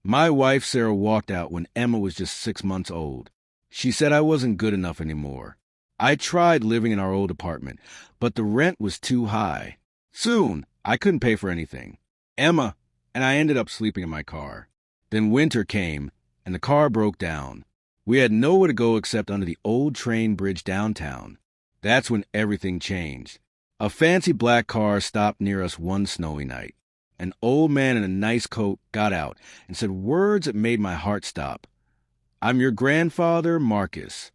My wife, Sarah, walked out when Emma was just 6 months old. She said I wasn't good enough anymore. I tried living in our old apartment, but the rent was too high. Soon, I couldn't pay for anything. Emma and I ended up sleeping in my car. Then winter came, and the car broke down. We had nowhere to go except under the old train bridge downtown. That's when everything changed. A fancy black car stopped near us one snowy night. An old man in a nice coat got out and said words that made my heart stop. "I'm your grandfather, Marcus."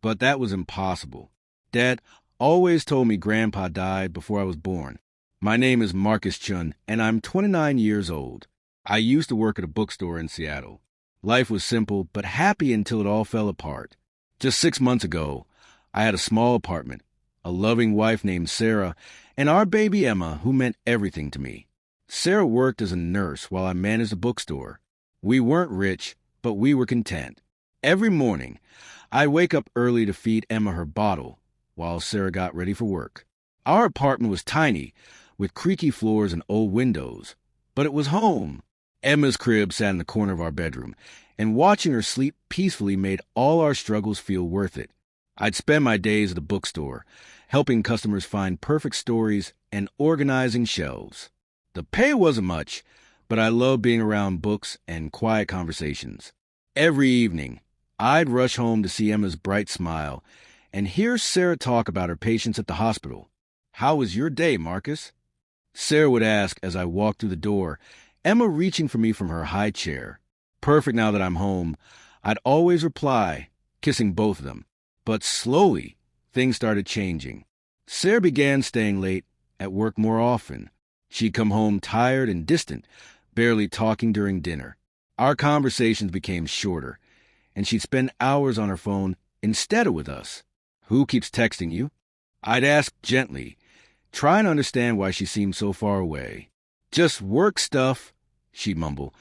But that was impossible. Dad always told me Grandpa died before I was born. My name is Marcus Chun, and I'm 29 years old. I used to work at a bookstore in Seattle. Life was simple, but happy until it all fell apart. Just 6 months ago, I had a small apartment, a loving wife named Sarah, and our baby Emma, who meant everything to me. Sarah worked as a nurse while I managed a bookstore. We weren't rich, but we were content. Every morning, I'd wake up early to feed Emma her bottle, while Sarah got ready for work. Our apartment was tiny, with creaky floors and old windows, but it was home. Emma's crib sat in the corner of our bedroom, and watching her sleep peacefully made all our struggles feel worth it. I'd spend my days at the bookstore, helping customers find perfect stories and organizing shelves. The pay wasn't much, but I loved being around books and quiet conversations. Every evening, I'd rush home to see Emma's bright smile and hear Sarah talk about her patients at the hospital. "How was your day, Marcus?" Sarah would ask as I walked through the door, Emma reaching for me from her high chair. Perfect now that I'm home, I'd always reply, kissing both of them. But slowly, things started changing. Sarah began staying late at work more often. She'd come home tired and distant, barely talking during dinner. Our conversations became shorter, and she'd spend hours on her phone instead of with us. "Who keeps texting you?" I'd ask gently, trying to understand why she seemed so far away. "Just work stuff," she'd mumble,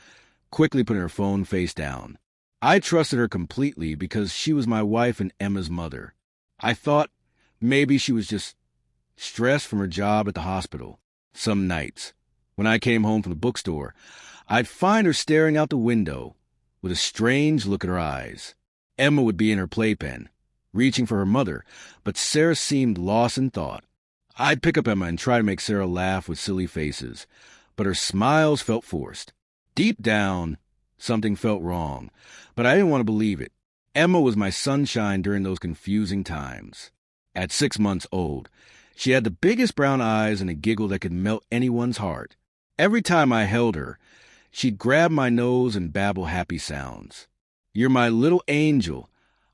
quickly putting her phone face down. I trusted her completely because she was my wife and Emma's mother. I thought maybe she was just stressed from her job at the hospital. Some nights, when I came home from the bookstore, I'd find her staring out the window with a strange look in her eyes. Emma would be in her playpen, reaching for her mother, but Sarah seemed lost in thought. I'd pick up Emma and try to make Sarah laugh with silly faces, but her smiles felt forced. Deep down, something felt wrong, but I didn't want to believe it. Emma was my sunshine during those confusing times. At 6 months old, she had the biggest brown eyes and a giggle that could melt anyone's heart. Every time I held her, she'd grab my nose and babble happy sounds. "You're my little angel,"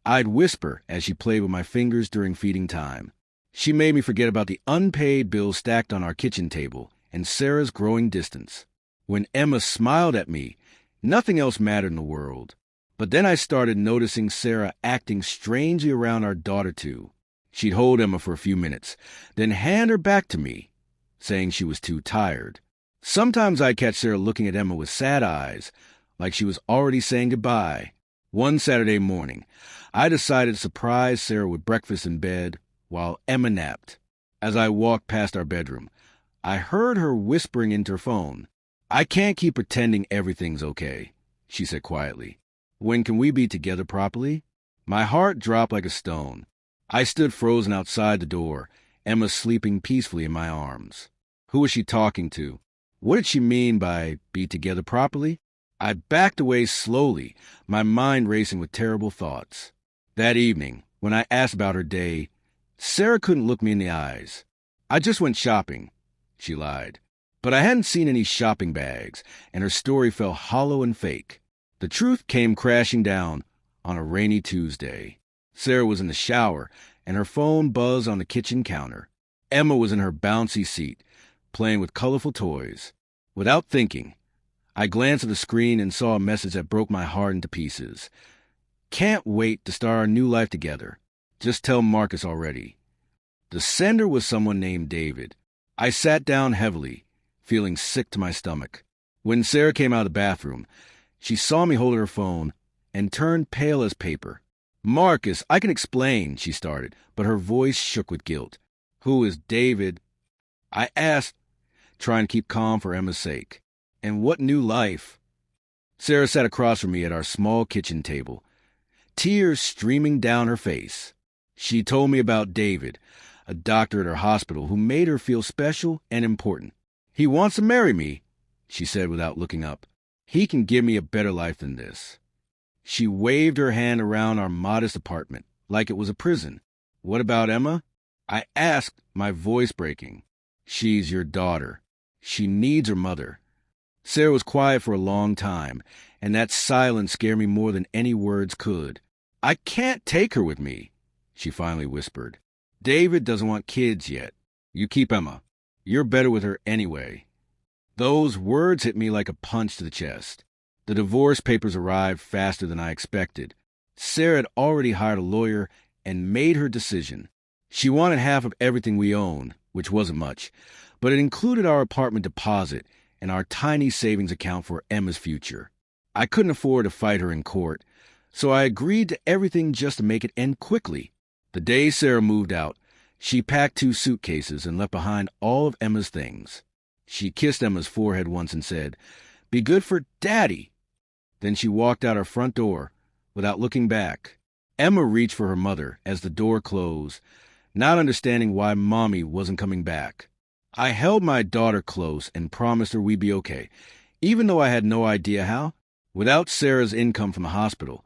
I'd whisper as she played with my fingers during feeding time. She made me forget about the unpaid bills stacked on our kitchen table and Sarah's growing distance. When Emma smiled at me, nothing else mattered in the world. But then I started noticing Sarah acting strangely around our daughter too. She'd hold Emma for a few minutes, then hand her back to me, saying she was too tired. Sometimes I'd catch Sarah looking at Emma with sad eyes, like she was already saying goodbye. One Saturday morning, I decided to surprise Sarah with breakfast in bed while Emma napped. As I walked past our bedroom, I heard her whispering into her phone. "I can't keep pretending everything's okay," she said quietly. "When can we be together properly?" My heart dropped like a stone. I stood frozen outside the door, Emma sleeping peacefully in my arms. Who was she talking to? What did she mean by be together properly? I backed away slowly, my mind racing with terrible thoughts. That evening, when I asked about her day, Sarah couldn't look me in the eyes. "I just went shopping," she lied. But I hadn't seen any shopping bags, and her story felt hollow and fake. The truth came crashing down on a rainy Tuesday. Sarah was in the shower, and her phone buzzed on the kitchen counter. Emma was in her bouncy seat, playing with colorful toys. Without thinking, I glanced at the screen and saw a message that broke my heart into pieces. "Can't wait to start our new life together. Just tell Marcus already." The sender was someone named David. I sat down heavily, feeling sick to my stomach. When Sarah came out of the bathroom, she saw me holding her phone and turned pale as paper. "Marcus, I can explain," she started, but her voice shook with guilt. "Who is David?" I asked, trying to keep calm for Emma's sake. "And what new life?" Sarah sat across from me at our small kitchen table, tears streaming down her face. She told me about David, a doctor at her hospital who made her feel special and important. "He wants to marry me," she said without looking up. "He can give me a better life than this." She waved her hand around our modest apartment like it was a prison. "What about Emma?" I asked, my voice breaking. "She's your daughter. She needs her mother." Sarah was quiet for a long time, and that silence scared me more than any words could. "I can't take her with me," she finally whispered. "David doesn't want kids yet. You keep Emma. You're better with her anyway." Those words hit me like a punch to the chest. The divorce papers arrived faster than I expected. Sarah had already hired a lawyer and made her decision. She wanted half of everything we own, which wasn't much, but it included our apartment deposit and our tiny savings account for Emma's future. I couldn't afford to fight her in court, so I agreed to everything just to make it end quickly. The day Sarah moved out, she packed 2 suitcases and left behind all of Emma's things. She kissed Emma's forehead once and said, "Be good for Daddy." Then she walked out our front door without looking back. Emma reached for her mother as the door closed, not understanding why Mommy wasn't coming back. I held my daughter close and promised her we'd be okay, even though I had no idea how. Without Sarah's income from the hospital,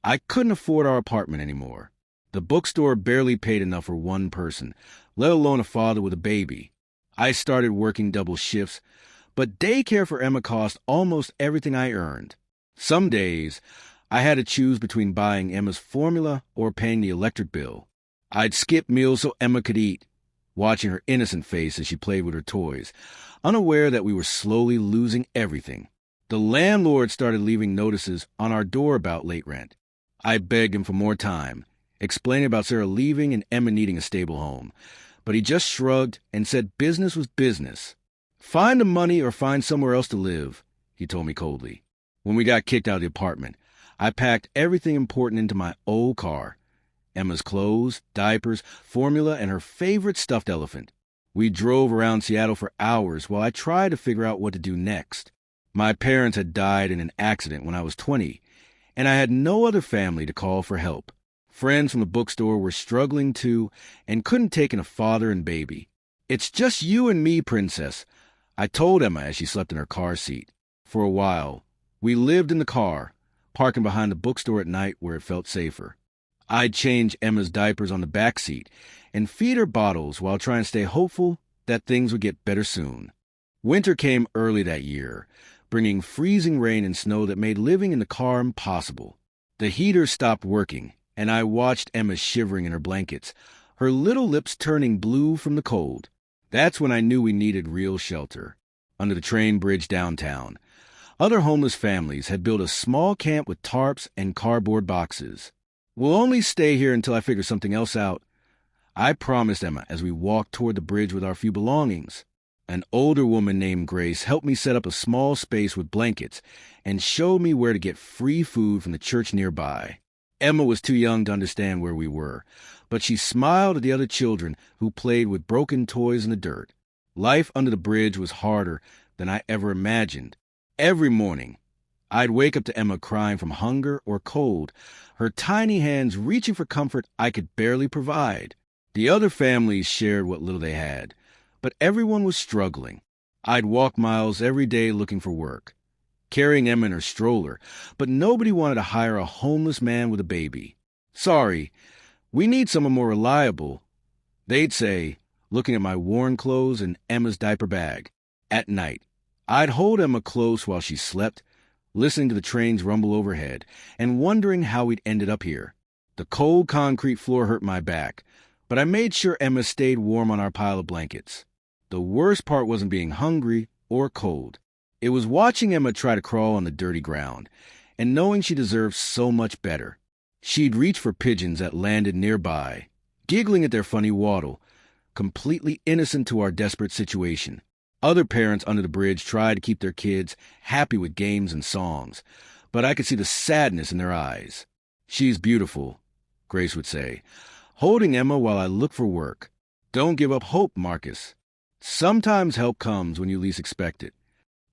I couldn't afford our apartment anymore. The bookstore barely paid enough for one person, let alone a father with a baby. I started working double shifts, but daycare for Emma cost almost everything I earned. Some days, I had to choose between buying Emma's formula or paying the electric bill. I'd skip meals so Emma could eat, watching her innocent face as she played with her toys, unaware that we were slowly losing everything. The landlord started leaving notices on our door about late rent. I begged him for more time, explaining about Sarah leaving and Emma needing a stable home, but he just shrugged and said business was business. "Find the money or find somewhere else to live," he told me coldly. When we got kicked out of the apartment, I packed everything important into my old car. Emma's clothes, diapers, formula, and her favorite stuffed elephant. We drove around Seattle for hours while I tried to figure out what to do next. My parents had died in an accident when I was 20, and I had no other family to call for help. Friends from the bookstore were struggling too and couldn't take in a father and baby. "It's just you and me, Princess," I told Emma as she slept in her car seat. For a while, we lived in the car, parking behind the bookstore at night where it felt safer. I'd change Emma's diapers on the back seat and feed her bottles while trying to stay hopeful that things would get better soon. Winter came early that year, bringing freezing rain and snow that made living in the car impossible. The heater stopped working, and I watched Emma shivering in her blankets, her little lips turning blue from the cold. That's when I knew we needed real shelter. Under the train bridge downtown, other homeless families had built a small camp with tarps and cardboard boxes. "We'll only stay here until I figure something else out," I promised Emma as we walked toward the bridge with our few belongings. An older woman named Grace helped me set up a small space with blankets and showed me where to get free food from the church nearby. Emma was too young to understand where we were, but she smiled at the other children who played with broken toys in the dirt. Life under the bridge was harder than I ever imagined. Every morning, I'd wake up to Emma crying from hunger or cold, her tiny hands reaching for comfort I could barely provide. The other families shared what little they had, but everyone was struggling. I'd walk miles every day looking for work, carrying Emma in her stroller, but nobody wanted to hire a homeless man with a baby. "Sorry, we need someone more reliable," they'd say, looking at my worn clothes and Emma's diaper bag. At night, I'd hold Emma close while she slept, listening to the trains rumble overhead and wondering how we'd ended up here. The cold concrete floor hurt my back, but I made sure Emma stayed warm on our pile of blankets. The worst part wasn't being hungry or cold. It was watching Emma try to crawl on the dirty ground and knowing she deserved so much better. She'd reach for pigeons that landed nearby, giggling at their funny waddle, completely innocent to our desperate situation. Other parents under the bridge tried to keep their kids happy with games and songs, but I could see the sadness in their eyes. "She's beautiful," Grace would say, holding Emma while I look for work. "Don't give up hope, Marcus. Sometimes help comes when you least expect it."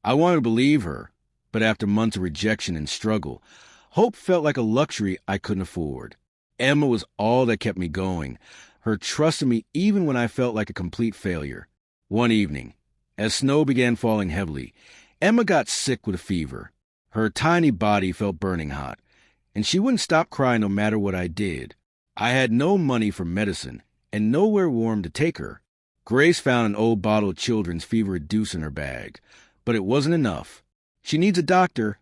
I wanted to believe her, But after months of rejection and struggle, hope felt like a luxury I couldn't afford. Emma was all that kept me going, her trust in me even when I felt like a complete failure. One evening, as snow began falling heavily, Emma got sick with a fever. Her tiny body felt burning hot, and she wouldn't stop crying no matter what I did. I had no money for medicine and nowhere warm to take her. Grace found an old bottle of children's fever reducer in her bag, but it wasn't enough. "She needs a doctor,"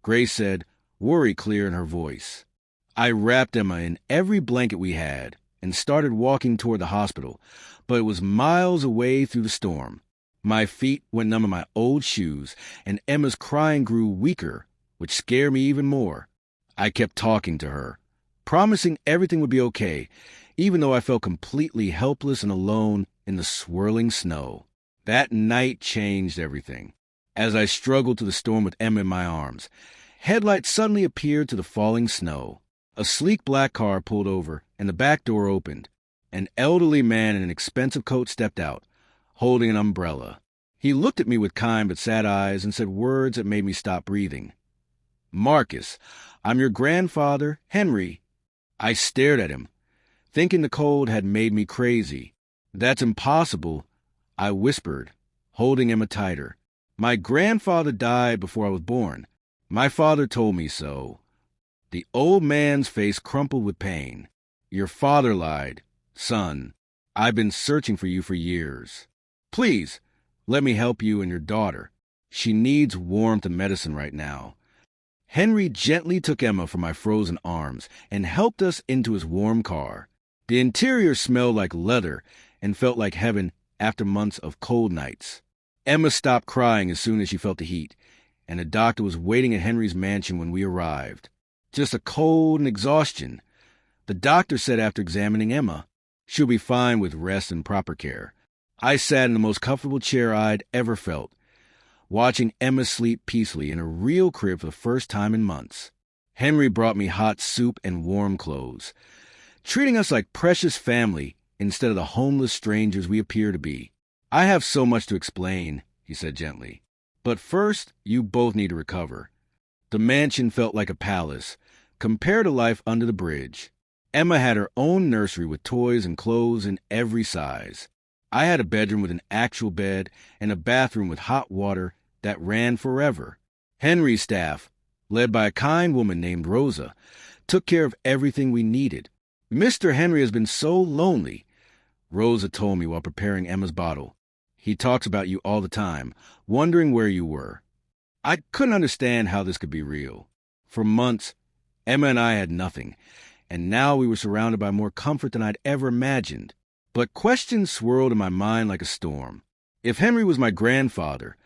Grace said, worry clear in her voice. I wrapped Emma in every blanket we had and started walking toward the hospital, but it was miles away through the storm. My feet went numb in my old shoes, and Emma's crying grew weaker, which scared me even more. I kept talking to her, promising everything would be okay, even though I felt completely helpless and alone in the swirling snow. That night changed everything. As I struggled through the storm with Emma in my arms, headlights suddenly appeared to the falling snow. A sleek black car pulled over, and the back door opened. An elderly man in an expensive coat stepped out, holding an umbrella. He looked at me with kind but sad eyes and said words that made me stop breathing. "Marcus, I'm your grandfather, Henry." I stared at him, thinking the cold had made me crazy. "That's impossible," I whispered, holding Emma tighter. "My grandfather died before I was born. My father told me so." The old man's face crumpled with pain. "Your father lied. Son, I've been searching for you for years. Please, let me help you and your daughter. She needs warmth and medicine right now." Henry gently took Emma from my frozen arms and helped us into his warm car. The interior smelled like leather and felt like heaven after months of cold nights. Emma stopped crying as soon as she felt the heat, and a doctor was waiting at Henry's mansion when we arrived. "Just a cold and exhaustion," the doctor said after examining Emma. "She'll be fine with rest and proper care." I sat in the most comfortable chair I'd ever felt, watching Emma sleep peacefully in a real crib for the first time in months. Henry brought me hot soup and warm clothes, treating us like precious family instead of the homeless strangers we appear to be. "I have so much to explain," he said gently. "But first, you both need to recover." The mansion felt like a palace, compared to life under the bridge. Emma had her own nursery with toys and clothes in every size. I had a bedroom with an actual bed and a bathroom with hot water that ran forever. Henry's staff, led by a kind woman named Rosa, took care of everything we needed. "Mr. Henry has been so lonely," Rosa told me while preparing Emma's bottle. "He talks about you all the time, wondering where you were." I couldn't understand how this could be real. For months, Emma and I had nothing, and now we were surrounded by more comfort than I'd ever imagined. But questions swirled in my mind like a storm. If Henry was my grandfather,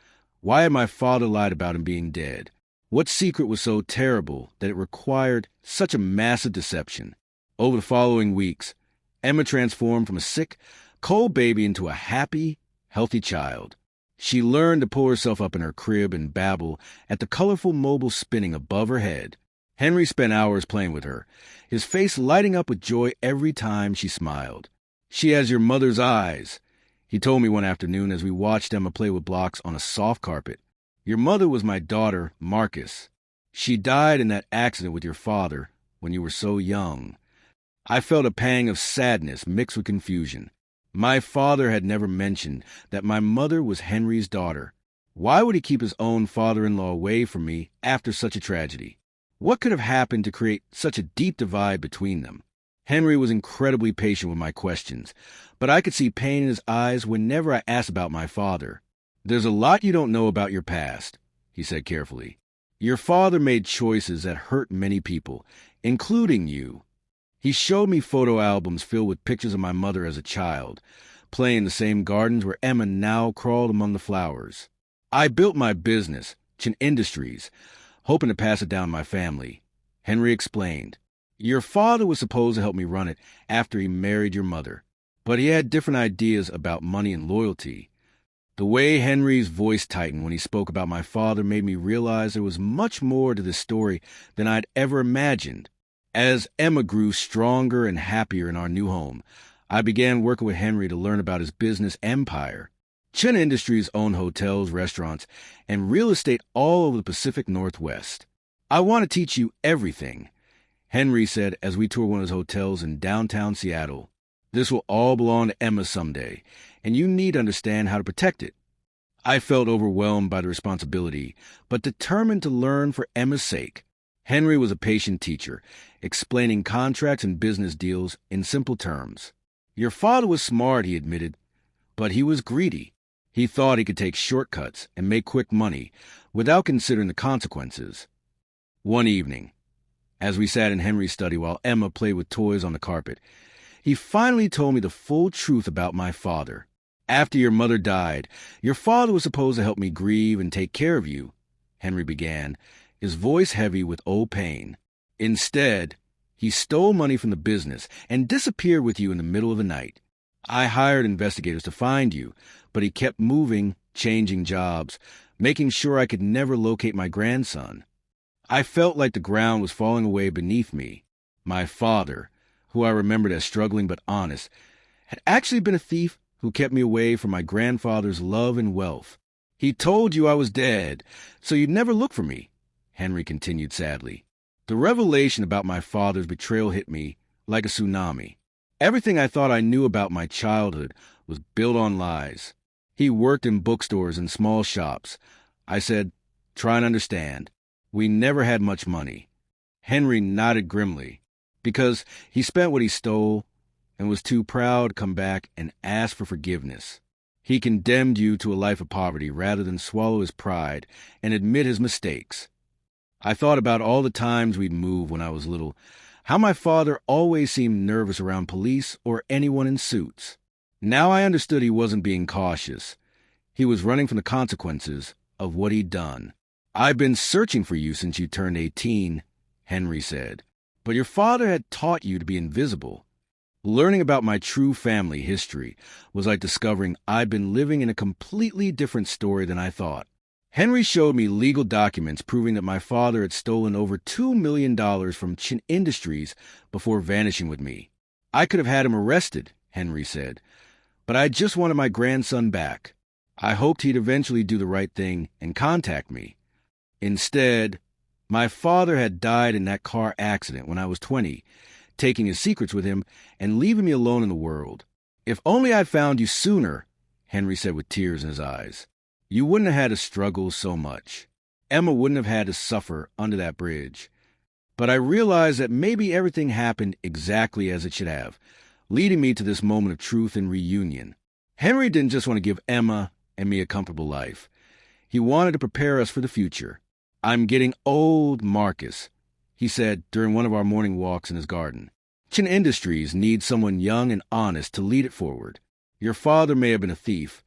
why had my father lied about him being dead? What secret was so terrible that it required such a massive deception? Over the following weeks, Emma transformed from a sick, cold baby into a happy, healthy child. She learned to pull herself up in her crib and babble at the colorful mobile spinning above her head. Henry spent hours playing with her, his face lighting up with joy every time she smiled. "She has your mother's eyes," he told me one afternoon as we watched Emma play with blocks on a soft carpet. "Your mother was my daughter, Marcus. She died in that accident with your father when you were so young." I felt a pang of sadness mixed with confusion. My father had never mentioned that my mother was Henry's daughter. Why would he keep his own father-in-law away from me after such a tragedy? What could have happened to create such a deep divide between them? Henry was incredibly patient with my questions, but I could see pain in his eyes whenever I asked about my father. "There's a lot you don't know about your past," he said carefully. "Your father made choices that hurt many people, including you." He showed me photo albums filled with pictures of my mother as a child, playing in the same gardens where Emma now crawled among the flowers. "I built my business, Chin Industries, hoping to pass it down to my family," Henry explained. "Your father was supposed to help me run it after he married your mother, but he had different ideas about money and loyalty." The way Henry's voice tightened when he spoke about my father made me realize there was much more to this story than I'd ever imagined. As Emma grew stronger and happier in our new home, I began working with Henry to learn about his business empire. Chin Industries owned hotels, restaurants, and real estate all over the Pacific Northwest. I want to teach you everything, Henry said as we toured one of his hotels in downtown Seattle. This will all belong to Emma someday, and you need to understand how to protect it. I felt overwhelmed by the responsibility, but determined to learn for Emma's sake. Henry was a patient teacher, explaining contracts and business deals in simple terms. Your father was smart, he admitted, but he was greedy. He thought he could take shortcuts and make quick money without considering the consequences. One evening, as we sat in Henry's study while Emma played with toys on the carpet, he finally told me the full truth about my father. After your mother died, your father was supposed to help me grieve and take care of you, Henry began, his voice heavy with old pain. Instead, he stole money from the business and disappeared with you in the middle of the night. I hired investigators to find you, but he kept moving, changing jobs, making sure I could never locate my grandson. I felt like the ground was falling away beneath me. My father, who I remembered as struggling but honest, had actually been a thief who kept me away from my grandfather's love and wealth. He told you I was dead, so you'd never look for me, Henry continued sadly. The revelation about my father's betrayal hit me like a tsunami. Everything I thought I knew about my childhood was built on lies. He worked in bookstores and small shops. I said, try and understand. We never had much money. Henry nodded grimly, because he spent what he stole and was too proud to come back and ask for forgiveness. He condemned you to a life of poverty rather than swallow his pride and admit his mistakes. I thought about all the times we'd moved when I was little, how my father always seemed nervous around police or anyone in suits. Now I understood he wasn't being cautious. He was running from the consequences of what he'd done. I've been searching for you since you turned 18, Henry said. But your father had taught you to be invisible. Learning about my true family history was like discovering I'd been living in a completely different story than I thought. Henry showed me legal documents proving that my father had stolen over $2 million from Chin Industries before vanishing with me. I could have had him arrested, Henry said, but I just wanted my grandson back. I hoped he'd eventually do the right thing and contact me. Instead, my father had died in that car accident when I was 20, taking his secrets with him and leaving me alone in the world. If only I'd found you sooner, Henry said with tears in his eyes. You wouldn't have had to struggle so much. Emma wouldn't have had to suffer under that bridge. But I realized that maybe everything happened exactly as it should have, leading me to this moment of truth and reunion. Henry didn't just want to give Emma and me a comfortable life. He wanted to prepare us for the future. I'm getting old, Marcus, he said during one of our morning walks in his garden. Chin Industries needs someone young and honest to lead it forward. Your father may have been a thief,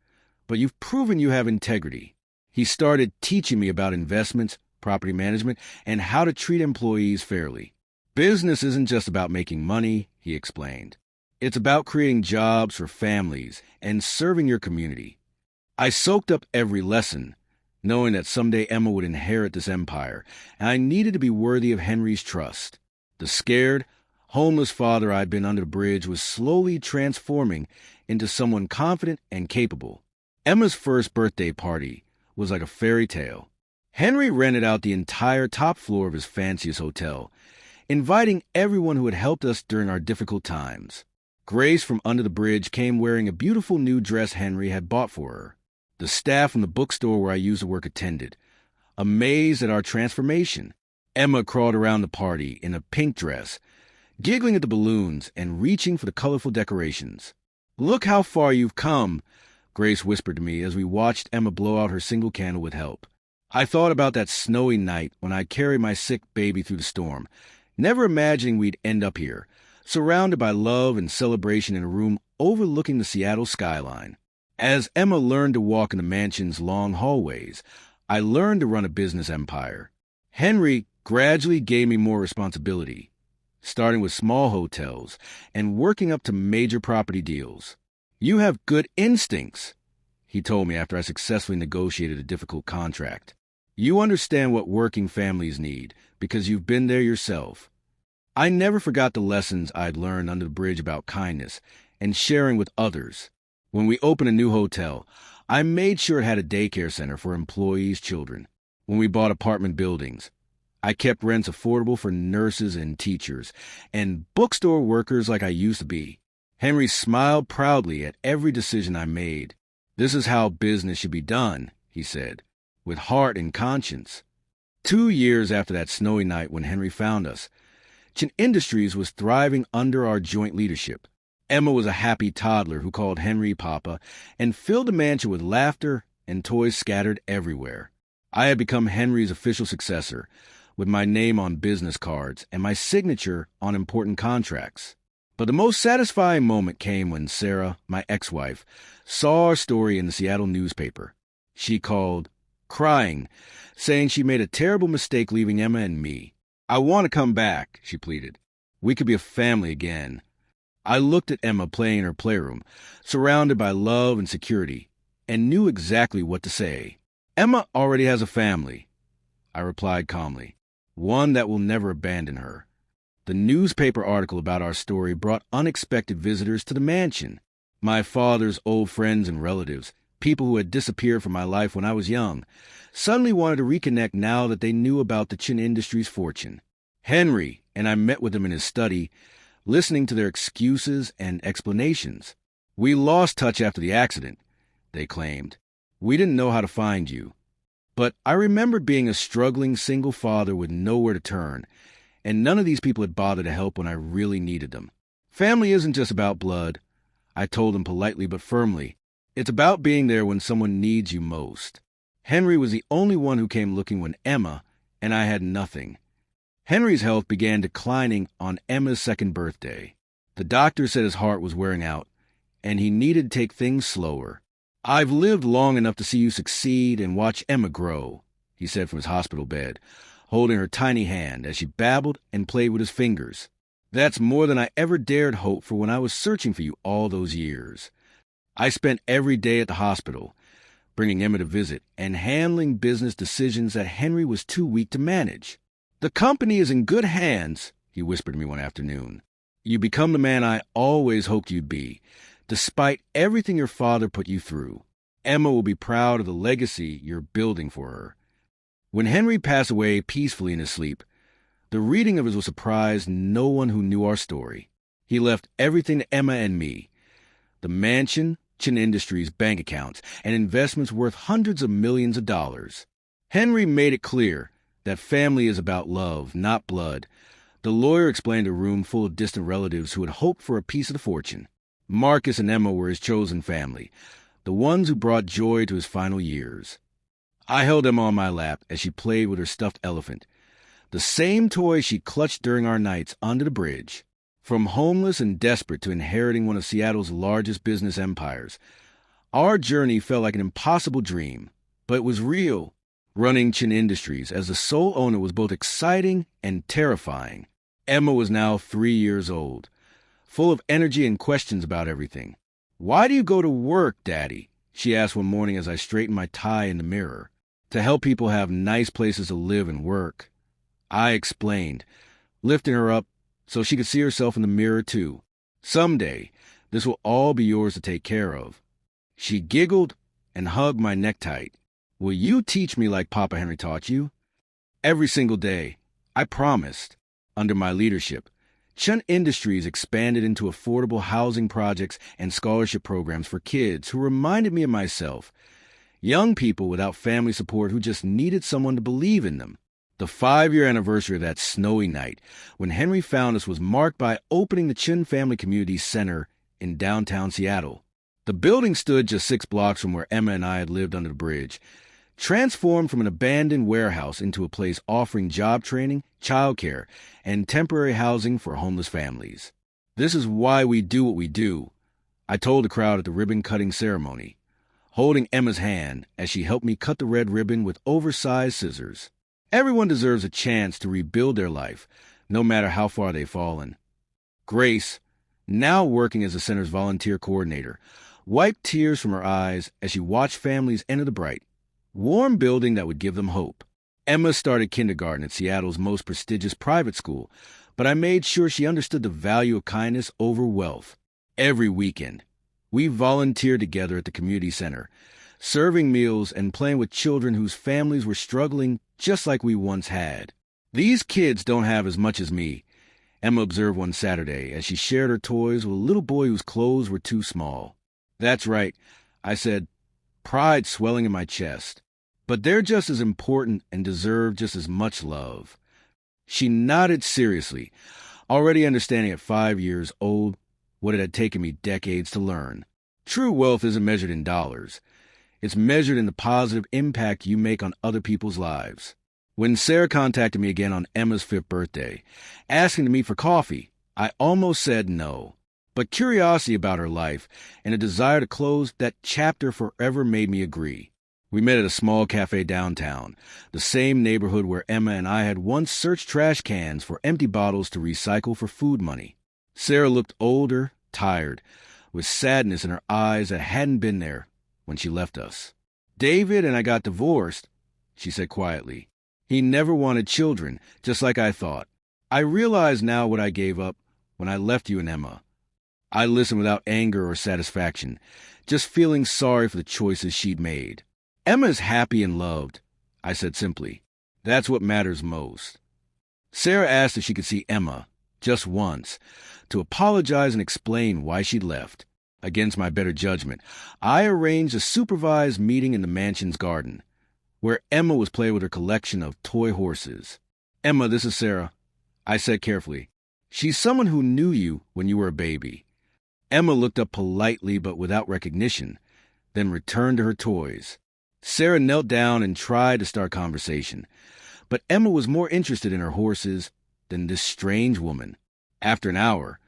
but you've proven you have integrity. He started teaching me about investments, property management, and how to treat employees fairly. Business isn't just about making money, he explained. It's about creating jobs for families and serving your community. I soaked up every lesson, knowing that someday Emma would inherit this empire, and I needed to be worthy of Henry's trust. The scared, homeless father I'd been under the bridge was slowly transforming into someone confident and capable. Emma's first birthday party was like a fairy tale. Henry rented out the entire top floor of his fanciest hotel, inviting everyone who had helped us during our difficult times. Grace from under the bridge came wearing a beautiful new dress Henry had bought for her. The staff from the bookstore where I used to work attended, amazed at our transformation. Emma crawled around the party in a pink dress, giggling at the balloons and reaching for the colorful decorations. "Look how far you've come," Grace whispered to me as we watched Emma blow out her single candle with help. I thought about that snowy night when I carried my sick baby through the storm, never imagining we'd end up here, surrounded by love and celebration in a room overlooking the Seattle skyline. As Emma learned to walk in the mansion's long hallways, I learned to run a business empire. Henry gradually gave me more responsibility, starting with small hotels and working up to major property deals. "You have good instincts," he told me after I successfully negotiated a difficult contract. "You understand what working families need because you've been there yourself." I never forgot the lessons I'd learned under the bridge about kindness and sharing with others. When we opened a new hotel, I made sure it had a daycare center for employees' children. When we bought apartment buildings, I kept rents affordable for nurses and teachers, and bookstore workers like I used to be. Henry smiled proudly at every decision I made. "This is how business should be done," he said, "with heart and conscience." 2 years after that snowy night when Henry found us, Chin Industries was thriving under our joint leadership. Emma was a happy toddler who called Henry Papa and filled the mansion with laughter and toys scattered everywhere. I had become Henry's official successor, with my name on business cards and my signature on important contracts. But the most satisfying moment came when Sarah, my ex-wife, saw our story in the Seattle newspaper. She called, crying, saying she made a terrible mistake leaving Emma and me. "I want to come back," she pleaded. "We could be a family again." I looked at Emma playing in her playroom, surrounded by love and security, and knew exactly what to say. "Emma already has a family," I replied calmly, "one that will never abandon her." The newspaper article about our story brought unexpected visitors to the mansion. My father's old friends and relatives, people who had disappeared from my life when I was young, suddenly wanted to reconnect now that they knew about the Chin Industries fortune. Henry and I met with him in his study, listening to their excuses and explanations. "We lost touch after the accident," they claimed. "We didn't know how to find you." But I remembered being a struggling single father with nowhere to turn, and none of these people had bothered to help when I really needed them. "Family isn't just about blood," I told them politely but firmly. "It's about being there when someone needs you most." Henry was the only one who came looking when Emma and I had nothing. Henry's health began declining on Emma's second birthday. The doctor said his heart was wearing out, and he needed to take things slower. "I've lived long enough to see you succeed and watch Emma grow," he said from his hospital bed, holding her tiny hand as she babbled and played with his fingers. "That's more than I ever dared hope for when I was searching for you all those years." I spent every day at the hospital, bringing Emma to visit and handling business decisions that Henry was too weak to manage. "The company is in good hands," he whispered to me one afternoon. "You become the man I always hoped you'd be, despite everything your father put you through. Emma will be proud of the legacy you're building for her." When Henry passed away peacefully in his sleep, the reading of it was surprised no one who knew our story. He left everything to Emma and me: the mansion, Chin Industries bank accounts, and investments worth hundreds of millions of dollars. Henry made it clear that family is about love, not blood. The lawyer explained to a room full of distant relatives who had hoped for a piece of the fortune. Marcus and Emma were his chosen family, the ones who brought joy to his final years. I held Emma on my lap as she played with her stuffed elephant, the same toy she clutched during our nights under the bridge. From homeless and desperate to inheriting one of Seattle's largest business empires, our journey felt like an impossible dream, but it was real. Running Chin Industries as the sole owner was both exciting and terrifying. Emma was now 3 years old, full of energy and questions about everything. "Why do you go to work, Daddy?" she asked one morning as I straightened my tie in the mirror. "To help people have nice places to live and work," I explained, lifting her up so she could see herself in the mirror too. "Someday, this will all be yours to take care of." She giggled and hugged my neck tight. "Will you teach me like Papa Henry taught you?" "Every single day," I promised. Under my leadership, Chin Industries expanded into affordable housing projects and scholarship programs for kids who reminded me of myself, young people without family support who just needed someone to believe in them. The 5-year anniversary of that snowy night when Henry found us was marked by opening the Chin Family Community Center in downtown Seattle. The building stood just 6 blocks from where Emma and I had lived under the bridge, transformed from an abandoned warehouse into a place offering job training, childcare, and temporary housing for homeless families. "This is why we do what we do," I told the crowd at the ribbon-cutting ceremony, holding Emma's hand as she helped me cut the red ribbon with oversized scissors. Everyone deserves a chance to rebuild their life, no matter how far they've fallen. Grace, now working as the center's volunteer coordinator, wiped tears from her eyes as she watched families enter the bright, warm building that would give them hope. Emma started kindergarten at Seattle's most prestigious private school, but I made sure she understood the value of kindness over wealth. Every weekend, we volunteered together at the community center, serving meals and playing with children whose families were struggling just like we once had. "These kids don't have as much as me," Emma observed one Saturday as she shared her toys with a little boy whose clothes were too small. "That's right," I said, pride swelling in my chest. "But they're just as important and deserve just as much love." She nodded seriously, already understanding at 5 years old what it had taken me decades to learn. True wealth isn't measured in dollars. It's measured in the positive impact you make on other people's lives. When Sarah contacted me again on Emma's 5th birthday, asking to meet for coffee, I almost said no. But curiosity about her life and a desire to close that chapter forever made me agree. We met at a small cafe downtown, the same neighborhood where Emma and I had once searched trash cans for empty bottles to recycle for food money. Sarah looked older, tired, with sadness in her eyes that hadn't been there when she left us. "David and I got divorced," she said quietly. "He never wanted children, just like I thought. I realize now what I gave up when I left you and Emma." I listened without anger or satisfaction, just feeling sorry for the choices she'd made. "Emma is happy and loved," I said simply. "That's what matters most." Sarah asked if she could see Emma, just once, to apologize and explain why she'd left. Against my better judgment, I arranged a supervised meeting in the mansion's garden, where Emma was playing with her collection of toy horses. "Emma, this is Sarah," I said carefully. "She's someone who knew you when you were a baby." Emma looked up politely but without recognition, then returned to her toys. Sarah knelt down and tried to start conversation, but Emma was more interested in her horses than this strange woman. After an hour,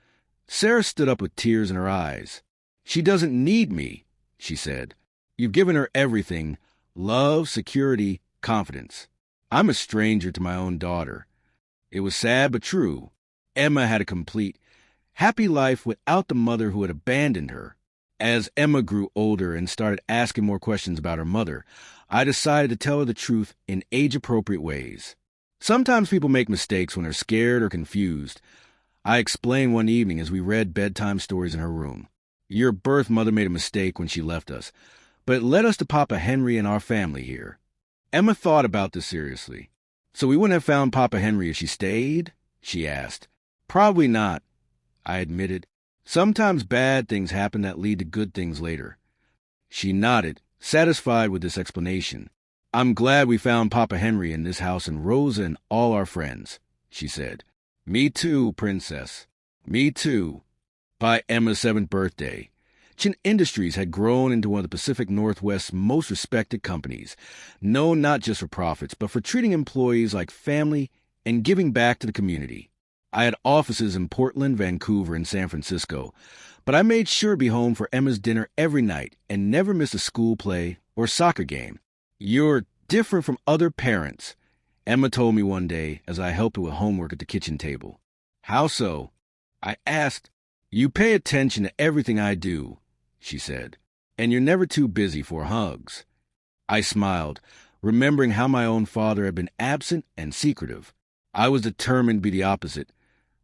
Sarah stood up with tears in her eyes. "She doesn't need me," she said. "You've given her everything: love, security, confidence. I'm a stranger to my own daughter." It was sad but true. Emma had a complete, happy life without the mother who had abandoned her. As Emma grew older and started asking more questions about her mother, I decided to tell her the truth in age-appropriate ways. Sometimes people make mistakes when they're scared or confused. I explained one evening as we read bedtime stories in her room. "Your birth mother made a mistake when she left us, but it led us to Papa Henry and our family here." Emma thought about this seriously. "So we wouldn't have found Papa Henry if she stayed?" she asked. "Probably not," I admitted. "Sometimes bad things happen that lead to good things later." She nodded, satisfied with this explanation. "I'm glad we found Papa Henry in this house and Rosa and all our friends," she said. "Me too, Princess. Me too." By Emma's 7th birthday, Chin Industries had grown into one of the Pacific Northwest's most respected companies, known not just for profits, but for treating employees like family and giving back to the community. I had offices in Portland, Vancouver, and San Francisco, but I made sure to be home for Emma's dinner every night and never missed a school play or soccer game. "You're different from other parents," Emma told me one day as I helped her with homework at the kitchen table. "How so?" I asked. "You pay attention to everything I do," she said, "and you're never too busy for hugs." I smiled, remembering how my own father had been absent and secretive. I was determined to be the opposite: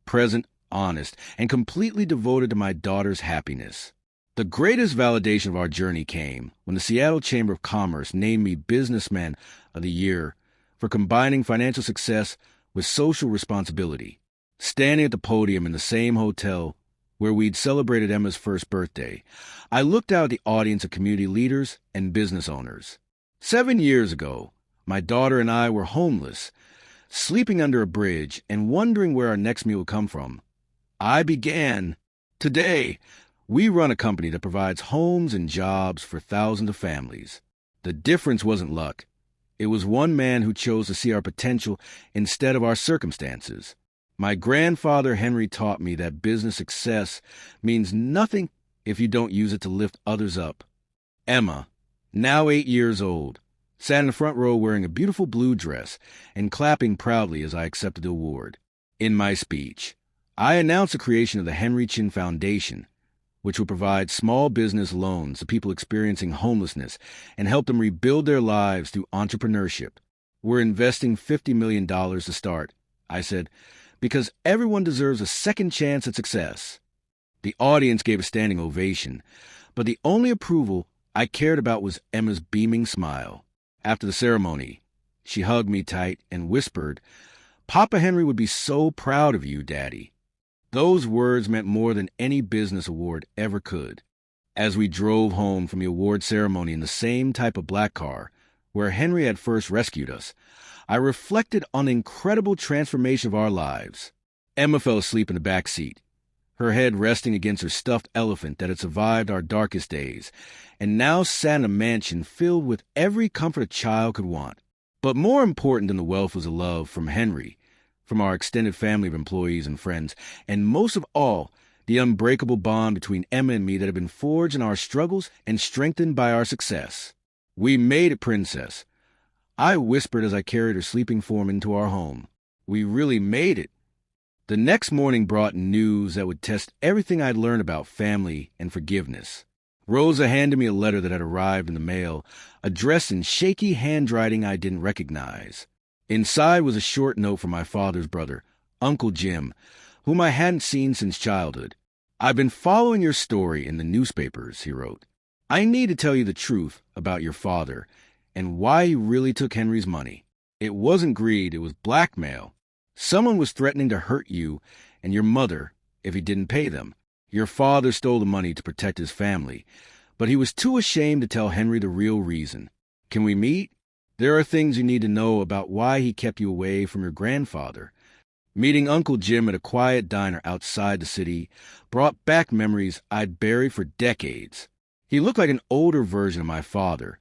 present, honest, and completely devoted to my daughter's happiness. The greatest validation of our journey came when the Seattle Chamber of Commerce named me Businessman of the Year for combining financial success with social responsibility. Standing at the podium in the same hotel where we'd celebrated Emma's 1st birthday, I looked out at the audience of community leaders and business owners. 7 years ago, my daughter and I were homeless, sleeping under a bridge and wondering where our next meal would come from. I began. Today, we run a company that provides homes and jobs for thousands of families. The difference wasn't luck. It was one man who chose to see our potential instead of our circumstances. My grandfather Henry taught me that business success means nothing if you don't use it to lift others up. Emma, now 8 years old, sat in the front row wearing a beautiful blue dress and clapping proudly as I accepted the award. In my speech, I announced the creation of the Henry Chin Foundation, which will provide small business loans to people experiencing homelessness and help them rebuild their lives through entrepreneurship. "We're investing $50 million to start," I said, "because everyone deserves a second chance at success." The audience gave a standing ovation, but the only approval I cared about was Emma's beaming smile. After the ceremony, she hugged me tight and whispered, "Papa Henry would be so proud of you, Daddy." Those words meant more than any business award ever could. As we drove home from the award ceremony in the same type of black car where Henry had first rescued us, I reflected on the incredible transformation of our lives. Emma fell asleep in the back seat, her head resting against her stuffed elephant that had survived our darkest days, and now sat in a mansion filled with every comfort a child could want. But more important than the wealth was the love from Henry, from our extended family of employees and friends, and most of all, the unbreakable bond between Emma and me that had been forged in our struggles and strengthened by our success. "We made it, Princess," I whispered as I carried her sleeping form into our home. "We really made it." The next morning brought news that would test everything I'd learned about family and forgiveness. Rosa handed me a letter that had arrived in the mail, addressed in shaky handwriting I didn't recognize. Inside was a short note from my father's brother, Uncle Jim, whom I hadn't seen since childhood. "I've been following your story in the newspapers," he wrote. "I need to tell you the truth about your father and why he really took Henry's money. It wasn't greed, it was blackmail. Someone was threatening to hurt you and your mother if he didn't pay them. Your father stole the money to protect his family, but he was too ashamed to tell Henry the real reason. Can we meet? There are things you need to know about why he kept you away from your grandfather." Meeting Uncle Jim at a quiet diner outside the city brought back memories I'd buried for decades. He looked like an older version of my father,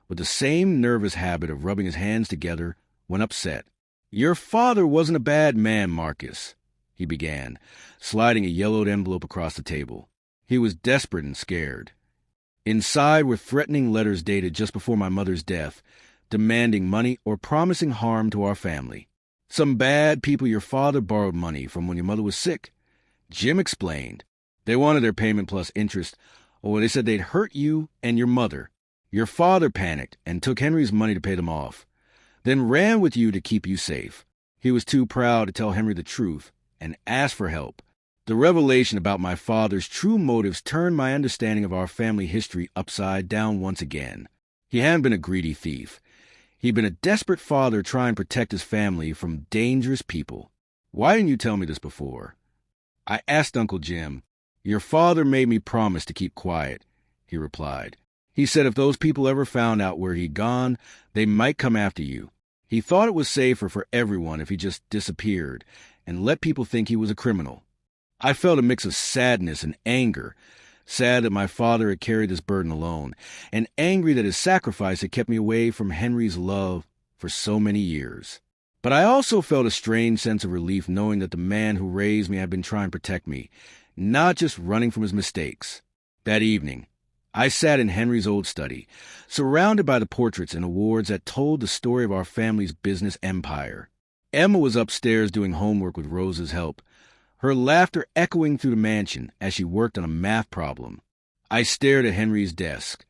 with the same nervous habit of rubbing his hands together when upset. "Your father wasn't a bad man, Marcus," he began, sliding a yellowed envelope across the table. "He was desperate and scared. Inside were threatening letters dated just before my mother's death, demanding money or promising harm to our family. Some bad people your father borrowed money from when your mother was sick." Jim explained. "They wanted their payment plus interest, or they said they'd hurt you and your mother. Your father panicked and took Henry's money to pay them off, then ran with you to keep you safe. He was too proud to tell Henry the truth and asked for help. The revelation about my father's true motives turned my understanding of our family history upside down once again. He hadn't been a greedy thief. He'd been a desperate father trying to protect his family from dangerous people. Why didn't you tell me this before?" I asked Uncle Jim. "Your father made me promise to keep quiet," he replied. "He said if those people ever found out where he'd gone, they might come after you. He thought it was safer for everyone if he just disappeared and let people think he was a criminal." I felt a mix of sadness and anger, sad that my father had carried this burden alone, and angry that his sacrifice had kept me away from Henry's love for so many years. But I also felt a strange sense of relief knowing that the man who raised me had been trying to protect me, not just running from his mistakes. That evening, I sat in Henry's old study, surrounded by the portraits and awards that told the story of our family's business empire. Emma was upstairs doing homework with Rosa's help, her laughter echoing through the mansion as she worked on a math problem. I stared at Henry's desk,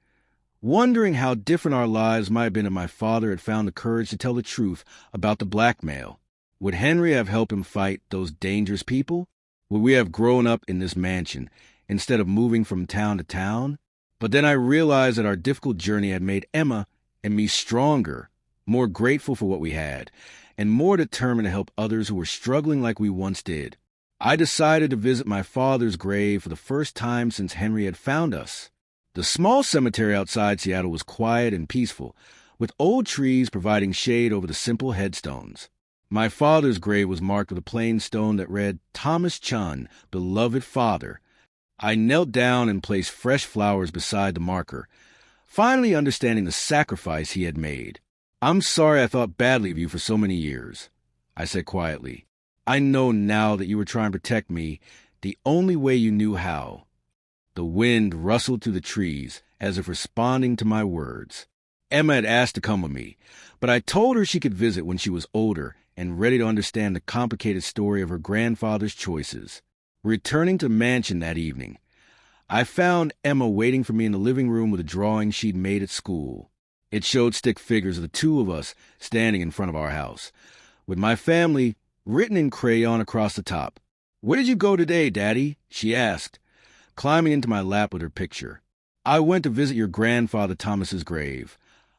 wondering how different our lives might have been if my father had found the courage to tell the truth about the blackmail. Would Henry have helped him fight those dangerous people? Would we have grown up in this mansion instead of moving from town to town? But then I realized that our difficult journey had made Emma and me stronger, more grateful for what we had, and more determined to help others who were struggling like we once did. I decided to visit my father's grave for the first time since Henry had found us. The small cemetery outside Seattle was quiet and peaceful, with old trees providing shade over the simple headstones. My father's grave was marked with a plain stone that read, "Thomas Chun, beloved father." I knelt down and placed fresh flowers beside the marker, finally understanding the sacrifice he had made. "I'm sorry I thought badly of you for so many years," I said quietly. "I know now that you were trying to protect me the only way you knew how." The wind rustled through the trees as if responding to my words. Emma had asked to come with me, but I told her she could visit when she was older and ready to understand the complicated story of her grandfather's choices. Returning to the mansion that evening, I found Emma waiting for me in the living room with a drawing she'd made at school. It showed stick figures of the two of us standing in front of our house, with my family written in crayon across the top. "Where did you go today, Daddy?" she asked, climbing into my lap with her picture. I went to visit your grandfather Thomas's grave.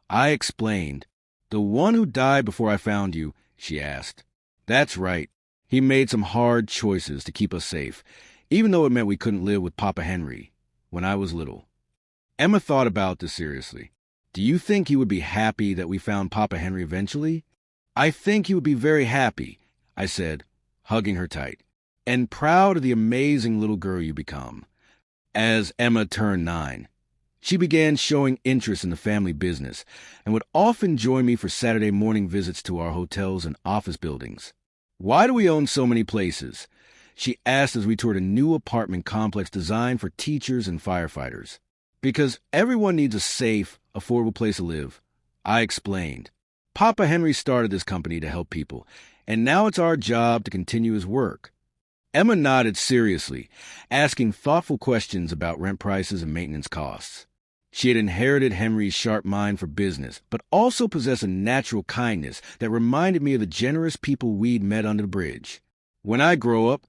I explained. The one who died before I found you, she asked. That's right. He made some hard choices to keep us safe, even though it meant we couldn't live with Papa Henry when I was little. Emma thought about this seriously. Do you think he would be happy that we found Papa Henry eventually? I think he would be very happy, I said, hugging her tight, and proud of the amazing little girl you become. As Emma turned 9, she began showing interest in the family business and would often join me for Saturday morning visits to our hotels and office buildings. Why do we own so many places? She asked as we toured a new apartment complex designed for teachers and firefighters. Because everyone needs a safe, affordable place to live, I explained. Papa Henry started this company to help people, and now it's our job to continue his work. Emma nodded seriously, asking thoughtful questions about rent prices and maintenance costs. She had inherited Henry's sharp mind for business, but also possessed a natural kindness that reminded me of the generous people we'd met under the bridge. When I grow up,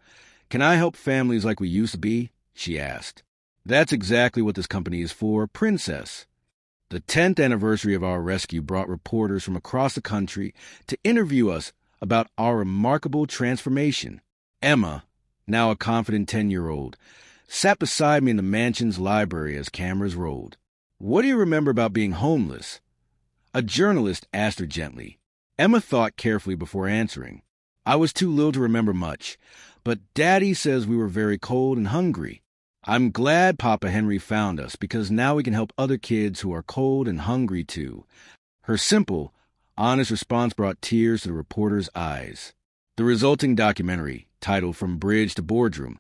can I help families like we used to be? She asked. That's exactly what this company is for, Princess. The 10th anniversary of our rescue brought reporters from across the country to interview us about our remarkable transformation. Emma, now a confident 10-year-old, sat beside me in the mansion's library as cameras rolled. What do you remember about being homeless? A journalist asked her gently. Emma thought carefully before answering. I was too little to remember much, but Daddy says we were very cold and hungry. I'm glad Papa Henry found us because now we can help other kids who are cold and hungry too. Her simple, honest response brought tears to the reporter's eyes. The resulting documentary, titled From Bridge to Boardroom,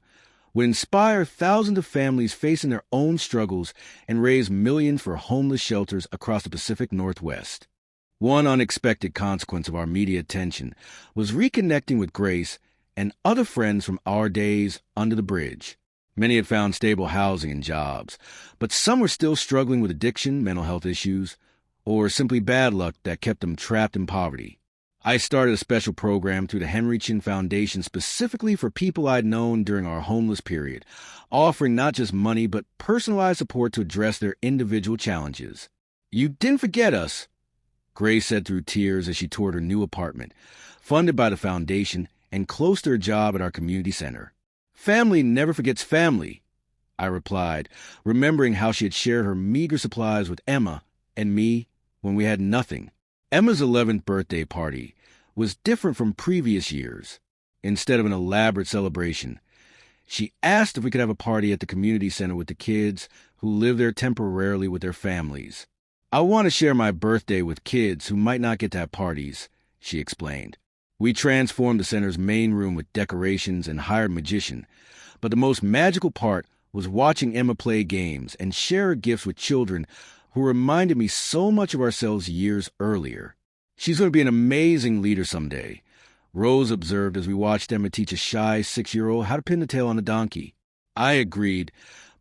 would inspire thousands of families facing their own struggles and raise millions for homeless shelters across the Pacific Northwest. One unexpected consequence of our media attention was reconnecting with Grace and other friends from our days under the bridge. Many had found stable housing and jobs, but some were still struggling with addiction, mental health issues, or simply bad luck that kept them trapped in poverty. I started a special program through the Henry Chin Foundation specifically for people I'd known during our homeless period, offering not just money but personalized support to address their individual challenges. You didn't forget us, Grace said through tears as she toured her new apartment, funded by the foundation and close to her job at our community center. Family never forgets family, I replied, remembering how she had shared her meager supplies with Emma and me when we had nothing. Emma's 11th birthday party was different from previous years. Instead of an elaborate celebration, she asked if we could have a party at the community center with the kids who live there temporarily with their families. I want to share my birthday with kids who might not get to have parties, she explained. We transformed the center's main room with decorations and hired a magician, but the most magical part was watching Emma play games and share her gifts with children who reminded me so much of ourselves years earlier. She's going to be an amazing leader someday, Rose observed as we watched Emma teach a shy 6-year-old how to pin the tail on a donkey. I agreed,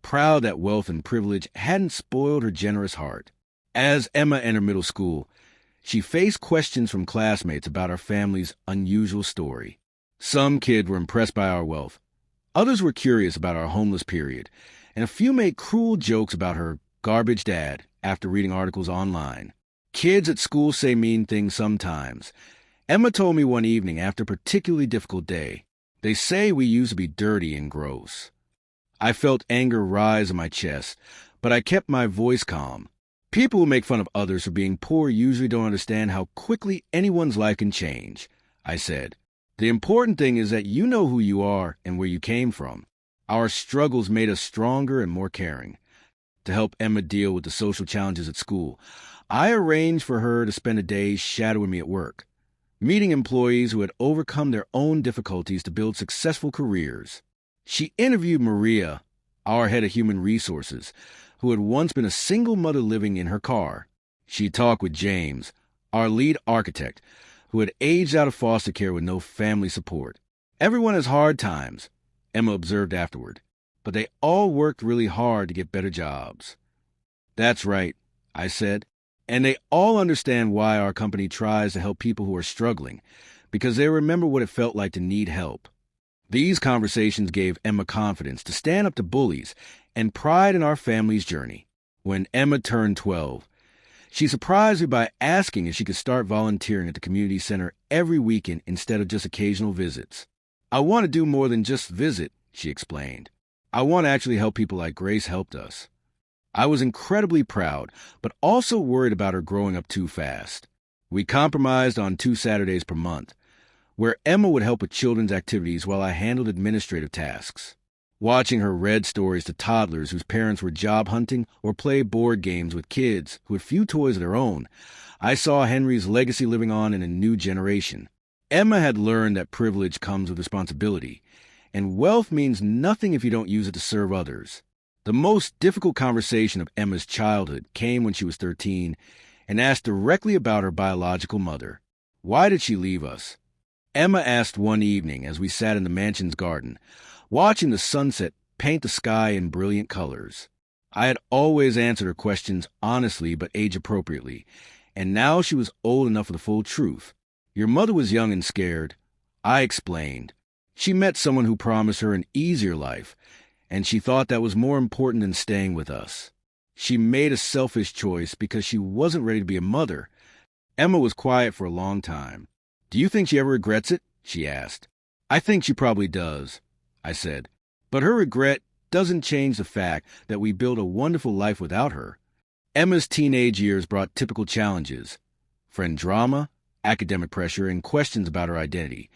proud that wealth and privilege hadn't spoiled her generous heart. As Emma entered middle school, she faced questions from classmates about our family's unusual story. Some kids were impressed by our wealth. Others were curious about our homeless period, and a few made cruel jokes about her garbage dad after reading articles online. Kids at school say mean things sometimes. Emma told me one evening after a particularly difficult day, they say we used to be dirty and gross. I felt anger rise in my chest, but I kept my voice calm. People who make fun of others for being poor usually don't understand how quickly anyone's life can change, I said. The important thing is that you know who you are and where you came from. Our struggles made us stronger and more caring. To help Emma deal with the social challenges at school, I arranged for her to spend a day shadowing me at work, meeting employees who had overcome their own difficulties to build successful careers. She interviewed Maria, our head of human resources, who had once been a single mother living in her car. She talked with James, our lead architect, who had aged out of foster care with no family support. Everyone has hard times, Emma observed afterward, but they all worked really hard to get better jobs. That's right, I said, and they all understand why our company tries to help people who are struggling, because they remember what it felt like to need help. These conversations gave Emma confidence to stand up to bullies and pride in our family's journey. when Emma turned 12. She surprised me by asking if she could start volunteering at the community center every weekend instead of just occasional visits. "I want to do more than just visit," she explained. "I want to actually help people like Grace helped us." I was incredibly proud, but also worried about her growing up too fast. We compromised on 2 Saturdays per month, where Emma would help with children's activities while I handled administrative tasks. Watching her read stories to toddlers whose parents were job hunting or played board games with kids who had few toys of their own, I saw Henry's legacy living on in a new generation. Emma had learned that privilege comes with responsibility, and wealth means nothing if you don't use it to serve others. The most difficult conversation of Emma's childhood came when she was 13 and asked directly about her biological mother. Why did she leave us? Emma asked one evening as we sat in the mansion's garden, watching the sunset paint the sky in brilliant colors. I had always answered her questions honestly but age-appropriately, and now she was old enough for the full truth. "Your mother was young and scared," I explained. "She met someone who promised her an easier life, and she thought that was more important than staying with us. She made a selfish choice because she wasn't ready to be a mother." Emma was quiet for a long time. "Do you think she ever regrets it?" she asked. "I think she probably does," I said. "But her regret doesn't change the fact that we built a wonderful life without her." Emma's teenage years brought typical challenges: friend drama, academic pressure, and questions about her identity,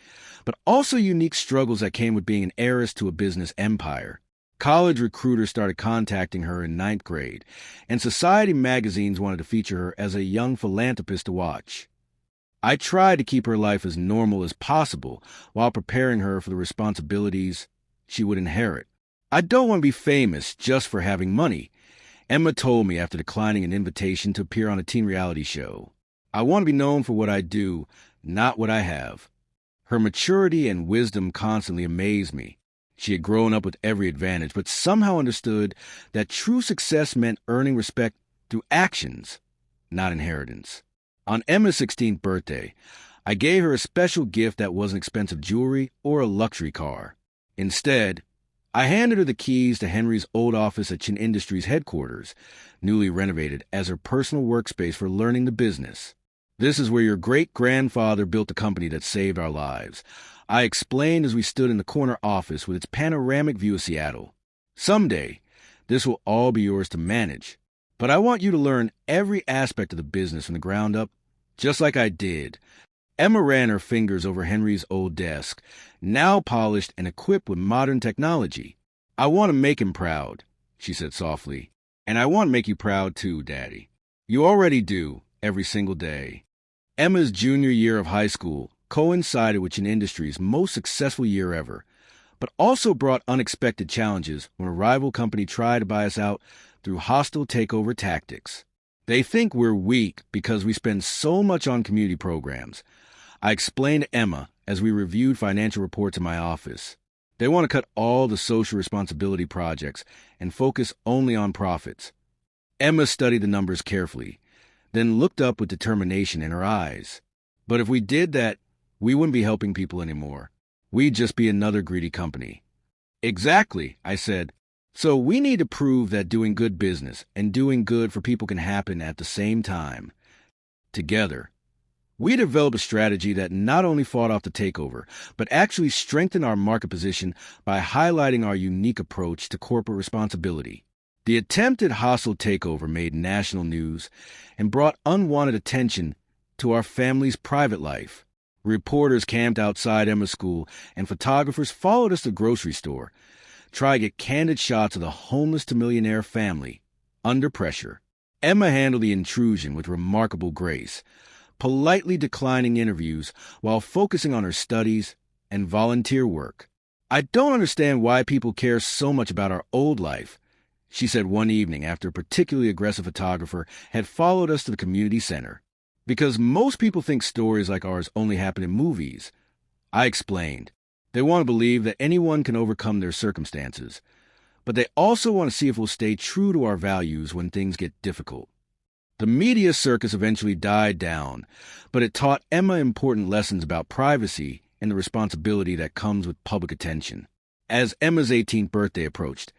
but also unique struggles that came with being an heiress to a business empire. College recruiters started contacting her in 9th grade, and society magazines wanted to feature her as a young philanthropist to watch. I tried to keep her life as normal as possible while preparing her for the responsibilities she would inherit. "I don't want to be famous just for having money," Emma told me after declining an invitation to appear on a teen reality show. "I want to be known for what I do, not what I have." Her maturity and wisdom constantly amazed me. She had grown up with every advantage, but somehow understood that true success meant earning respect through actions, not inheritance. On Emma's 16th birthday, I gave her a special gift that wasn't expensive jewelry or a luxury car. Instead, I handed her the keys to Henry's old office at Chin Industries headquarters, newly renovated as her personal workspace for learning the business. "This is where your great-grandfather built the company that saved our lives," I explained as we stood in the corner office with its panoramic view of Seattle. "Someday, this will all be yours to manage, but I want you to learn every aspect of the business from the ground up, just like I did." Emma ran her fingers over Henry's old desk, now polished and equipped with modern technology. "I want to make him proud," she said softly. "And I want to make you proud too, Daddy. You already do, every single day." Emma's junior year of high school coincided with Chin Industries' most successful year ever, but also brought unexpected challenges when a rival company tried to buy us out through hostile takeover tactics. "They think we're weak because we spend so much on community programs," I explained to Emma as we reviewed financial reports in my office. "They want to cut all the social responsibility projects and focus only on profits." Emma studied the numbers carefully, then looked up with determination in her eyes. "But if we did that, we wouldn't be helping people anymore. We'd just be another greedy company." "Exactly," I said. "So we need to prove that doing good business and doing good for people can happen at the same time." Together, we developed a strategy that not only fought off the takeover, but actually strengthened our market position by highlighting our unique approach to corporate responsibility. The attempted hostile takeover made national news and brought unwanted attention to our family's private life. Reporters camped outside Emma's school, and photographers followed us to the grocery store, trying to get candid shots of the homeless to millionaire family, under pressure. Emma handled the intrusion with remarkable grace, politely declining interviews while focusing on her studies and volunteer work. "I don't understand why people care so much about our old life," she said one evening after a particularly aggressive photographer had followed us to the community center. "Because most people think stories like ours only happen in movies," I explained. "They want to believe that anyone can overcome their circumstances, but they also want to see if we'll stay true to our values when things get difficult." The media circus eventually died down, but it taught Emma important lessons about privacy and the responsibility that comes with public attention. As Emma's 18th birthday approached,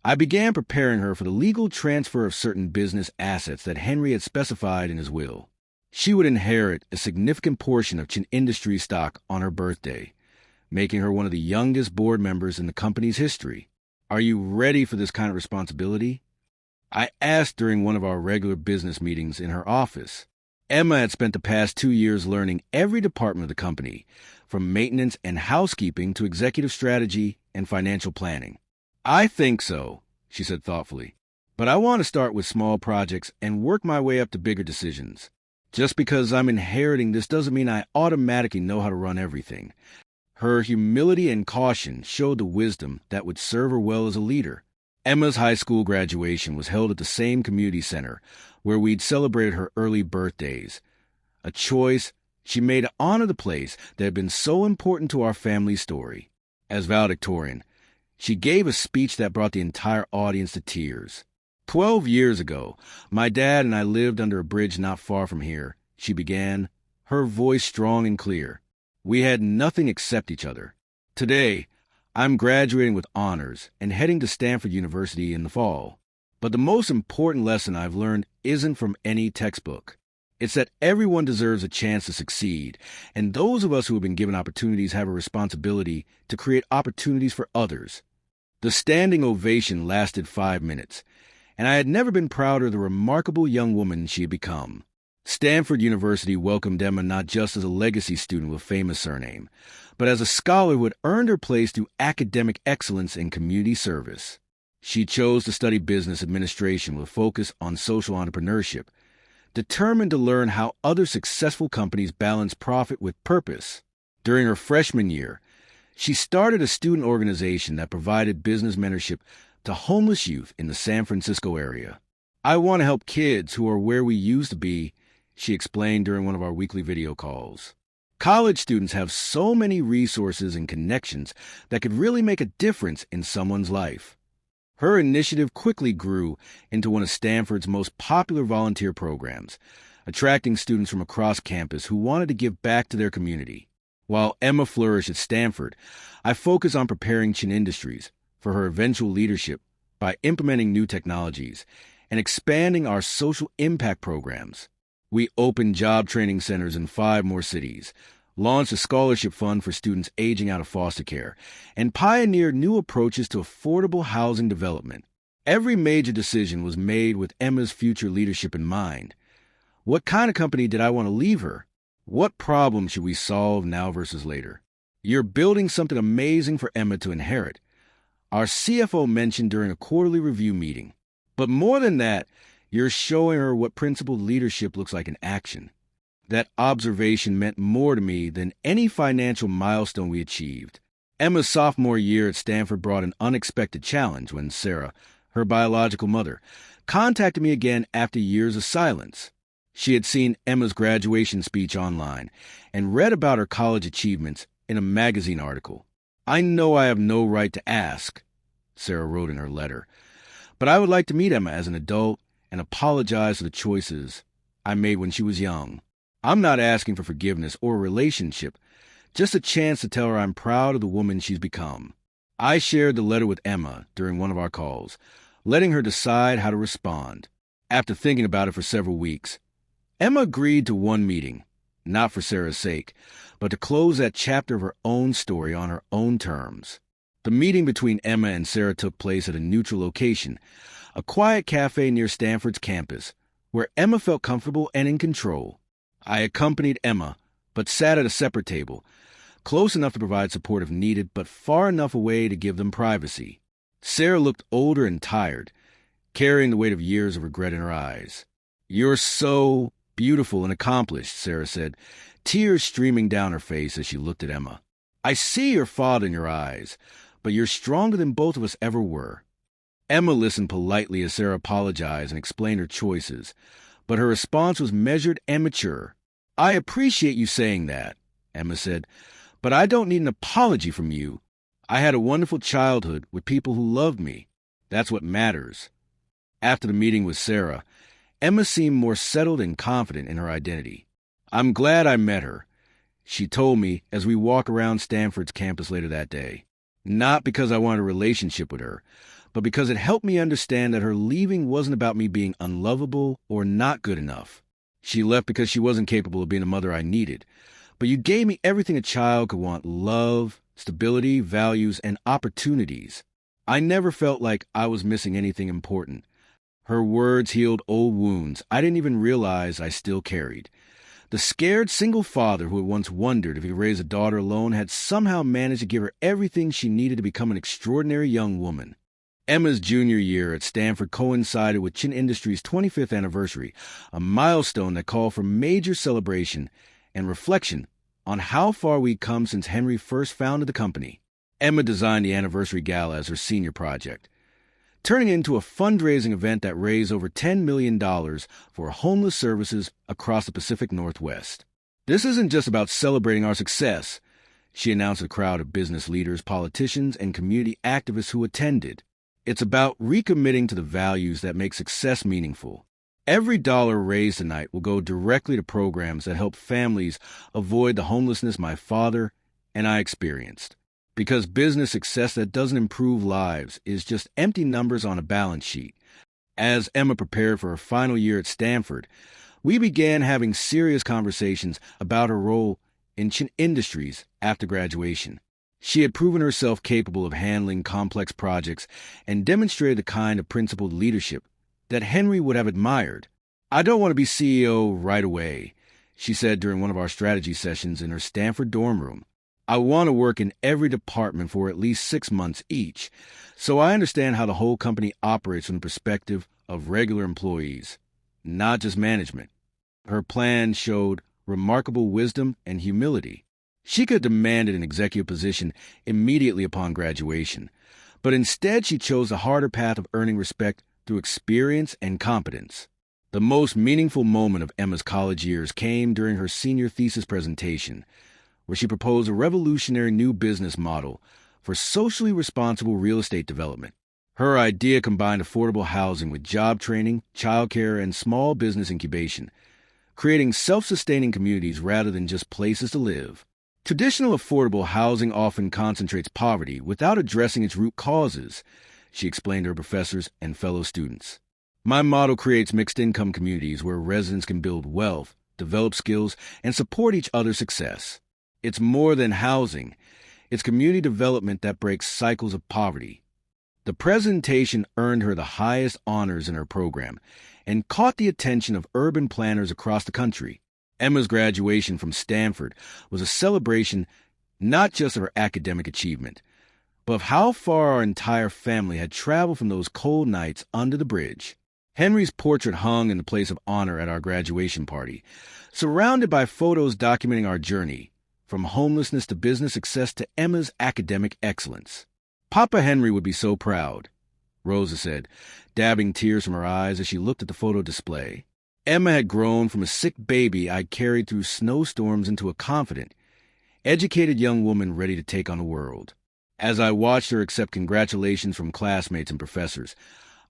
I began preparing her for the legal transfer of certain business assets that Henry had specified in his will. She would inherit a significant portion of Chin Industries stock on her birthday, making her one of the youngest board members in the company's history. Are you ready for this kind of responsibility? I asked during one of our regular business meetings in her office. Emma had spent the past 2 years learning every department of the company, from maintenance and housekeeping to executive strategy and financial planning. I think so, she said thoughtfully, but I want to start with small projects and work my way up to bigger decisions. Just because I'm inheriting this doesn't mean I automatically know how to run everything. Her humility and caution showed the wisdom that would serve her well as a leader. Emma's high school graduation was held at the same community center where we'd celebrated her early birthdays. A choice she made to honor the place that had been so important to our family story. As valedictorian, she gave a speech that brought the entire audience to tears. 12 years ago, my dad and I lived under a bridge not far from here, she began, her voice strong and clear. We had nothing except each other. Today, I'm graduating with honors and heading to Stanford University in the fall. But the most important lesson I've learned isn't from any textbook. It's that everyone deserves a chance to succeed, and those of us who have been given opportunities have a responsibility to create opportunities for others. The standing ovation lasted 5 minutes, and I had never been prouder of the remarkable young woman she had become. Stanford University welcomed Emma not just as a legacy student with a famous surname, but as a scholar who had earned her place through academic excellence and community service. She chose to study business administration with a focus on social entrepreneurship, determined to learn how other successful companies balance profit with purpose. During her freshman year, she started a student organization that provided business mentorship to homeless youth in the San Francisco area. I want to help kids who are where we used to be, she explained during one of our weekly video calls. College students have so many resources and connections that could really make a difference in someone's life. Her initiative quickly grew into one of Stanford's most popular volunteer programs, attracting students from across campus who wanted to give back to their community. While Emma flourished at Stanford, I focus on preparing Chin Industries for her eventual leadership by implementing new technologies and expanding our social impact programs. We opened job training centers in 5 more cities, launched a scholarship fund for students aging out of foster care, and pioneered new approaches to affordable housing development. Every major decision was made with Emma's future leadership in mind. What kind of company did I want to leave her? What problem should we solve now versus later? You're building something amazing for Emma to inherit, our CFO mentioned during a quarterly review meeting. But more than that, you're showing her what principled leadership looks like in action. That observation meant more to me than any financial milestone we achieved. Emma's sophomore year at Stanford brought an unexpected challenge when Sarah, her biological mother, contacted me again after years of silence. She had seen Emma's graduation speech online and read about her college achievements in a magazine article. I know I have no right to ask, Sarah wrote in her letter, but I would like to meet Emma as an adult and apologize for the choices I made when she was young. I'm not asking for forgiveness or a relationship, just a chance to tell her I'm proud of the woman she's become. I shared the letter with Emma during one of our calls, letting her decide how to respond. After thinking about it for several weeks, Emma agreed to one meeting, not for Sarah's sake, but to close that chapter of her own story on her own terms. The meeting between Emma and Sarah took place at a neutral location, a quiet cafe near Stanford's campus, where Emma felt comfortable and in control. I accompanied Emma, but sat at a separate table, close enough to provide support if needed, but far enough away to give them privacy. Sarah looked older and tired, carrying the weight of years of regret in her eyes. "You're so beautiful and accomplished," Sarah said, tears streaming down her face as she looked at Emma. "I see your father in your eyes, but you're stronger than both of us ever were." Emma listened politely as Sarah apologized and explained her choices, but her response was measured and mature. "I appreciate you saying that," Emma said, "but I don't need an apology from you. I had a wonderful childhood with people who loved me. That's what matters." After the meeting with Sarah, Emma seemed more settled and confident in her identity. "I'm glad I met her," she told me as we walked around Stanford's campus later that day. "Not because I wanted a relationship with her, but because it helped me understand that her leaving wasn't about me being unlovable or not good enough. She left because she wasn't capable of being the mother I needed. But you gave me everything a child could want: love, stability, values, and opportunities. I never felt like I was missing anything important. Her words healed old wounds I didn't even realize I still carried. The scared single father who had once wondered if he could raise a daughter alone had somehow managed to give her everything she needed to become an extraordinary young woman. Emma's junior year at Stanford coincided with Chin Industries' 25th anniversary, a milestone that called for major celebration and reflection on how far we'd come since Henry first founded the company. Emma designed the anniversary gala as her senior project, turning it into a fundraising event that raised over $10 million for homeless services across the Pacific Northwest. "This isn't just about celebrating our success," she announced to a crowd of business leaders, politicians, and community activists who attended. "It's about recommitting to the values that make success meaningful. Every dollar raised tonight will go directly to programs that help families avoid the homelessness my father and I experienced. Because business success that doesn't improve lives is just empty numbers on a balance sheet." As Emma prepared for her final year at Stanford, we began having serious conversations about her role in Chin Industries after graduation. She had proven herself capable of handling complex projects and demonstrated the kind of principled leadership that Henry would have admired. "I don't want to be CEO right away," she said during one of our strategy sessions in her Stanford dorm room. "I want to work in every department for at least 6 months each, so I understand how the whole company operates from the perspective of regular employees, not just management." Her plan showed remarkable wisdom and humility. She could have demanded an executive position immediately upon graduation, but instead she chose the harder path of earning respect through experience and competence. The most meaningful moment of Emma's college years came during her senior thesis presentation, where she proposed a revolutionary new business model for socially responsible real estate development. Her idea combined affordable housing with job training, childcare, and small business incubation, creating self-sustaining communities rather than just places to live. "Traditional affordable housing often concentrates poverty without addressing its root causes," she explained to her professors and fellow students. "My model creates mixed-income communities where residents can build wealth, develop skills, and support each other's success. It's more than housing. It's community development that breaks cycles of poverty." The presentation earned her the highest honors in her program and caught the attention of urban planners across the country. Emma's graduation from Stanford was a celebration not just of her academic achievement, but of how far our entire family had traveled from those cold nights under the bridge. Henry's portrait hung in the place of honor at our graduation party, surrounded by photos documenting our journey, from homelessness to business success to Emma's academic excellence. "Papa Henry would be so proud," Rosa said, dabbing tears from her eyes as she looked at the photo display. Emma had grown from a sick baby I carried through snowstorms into a confident, educated young woman ready to take on the world. As I watched her accept congratulations from classmates and professors,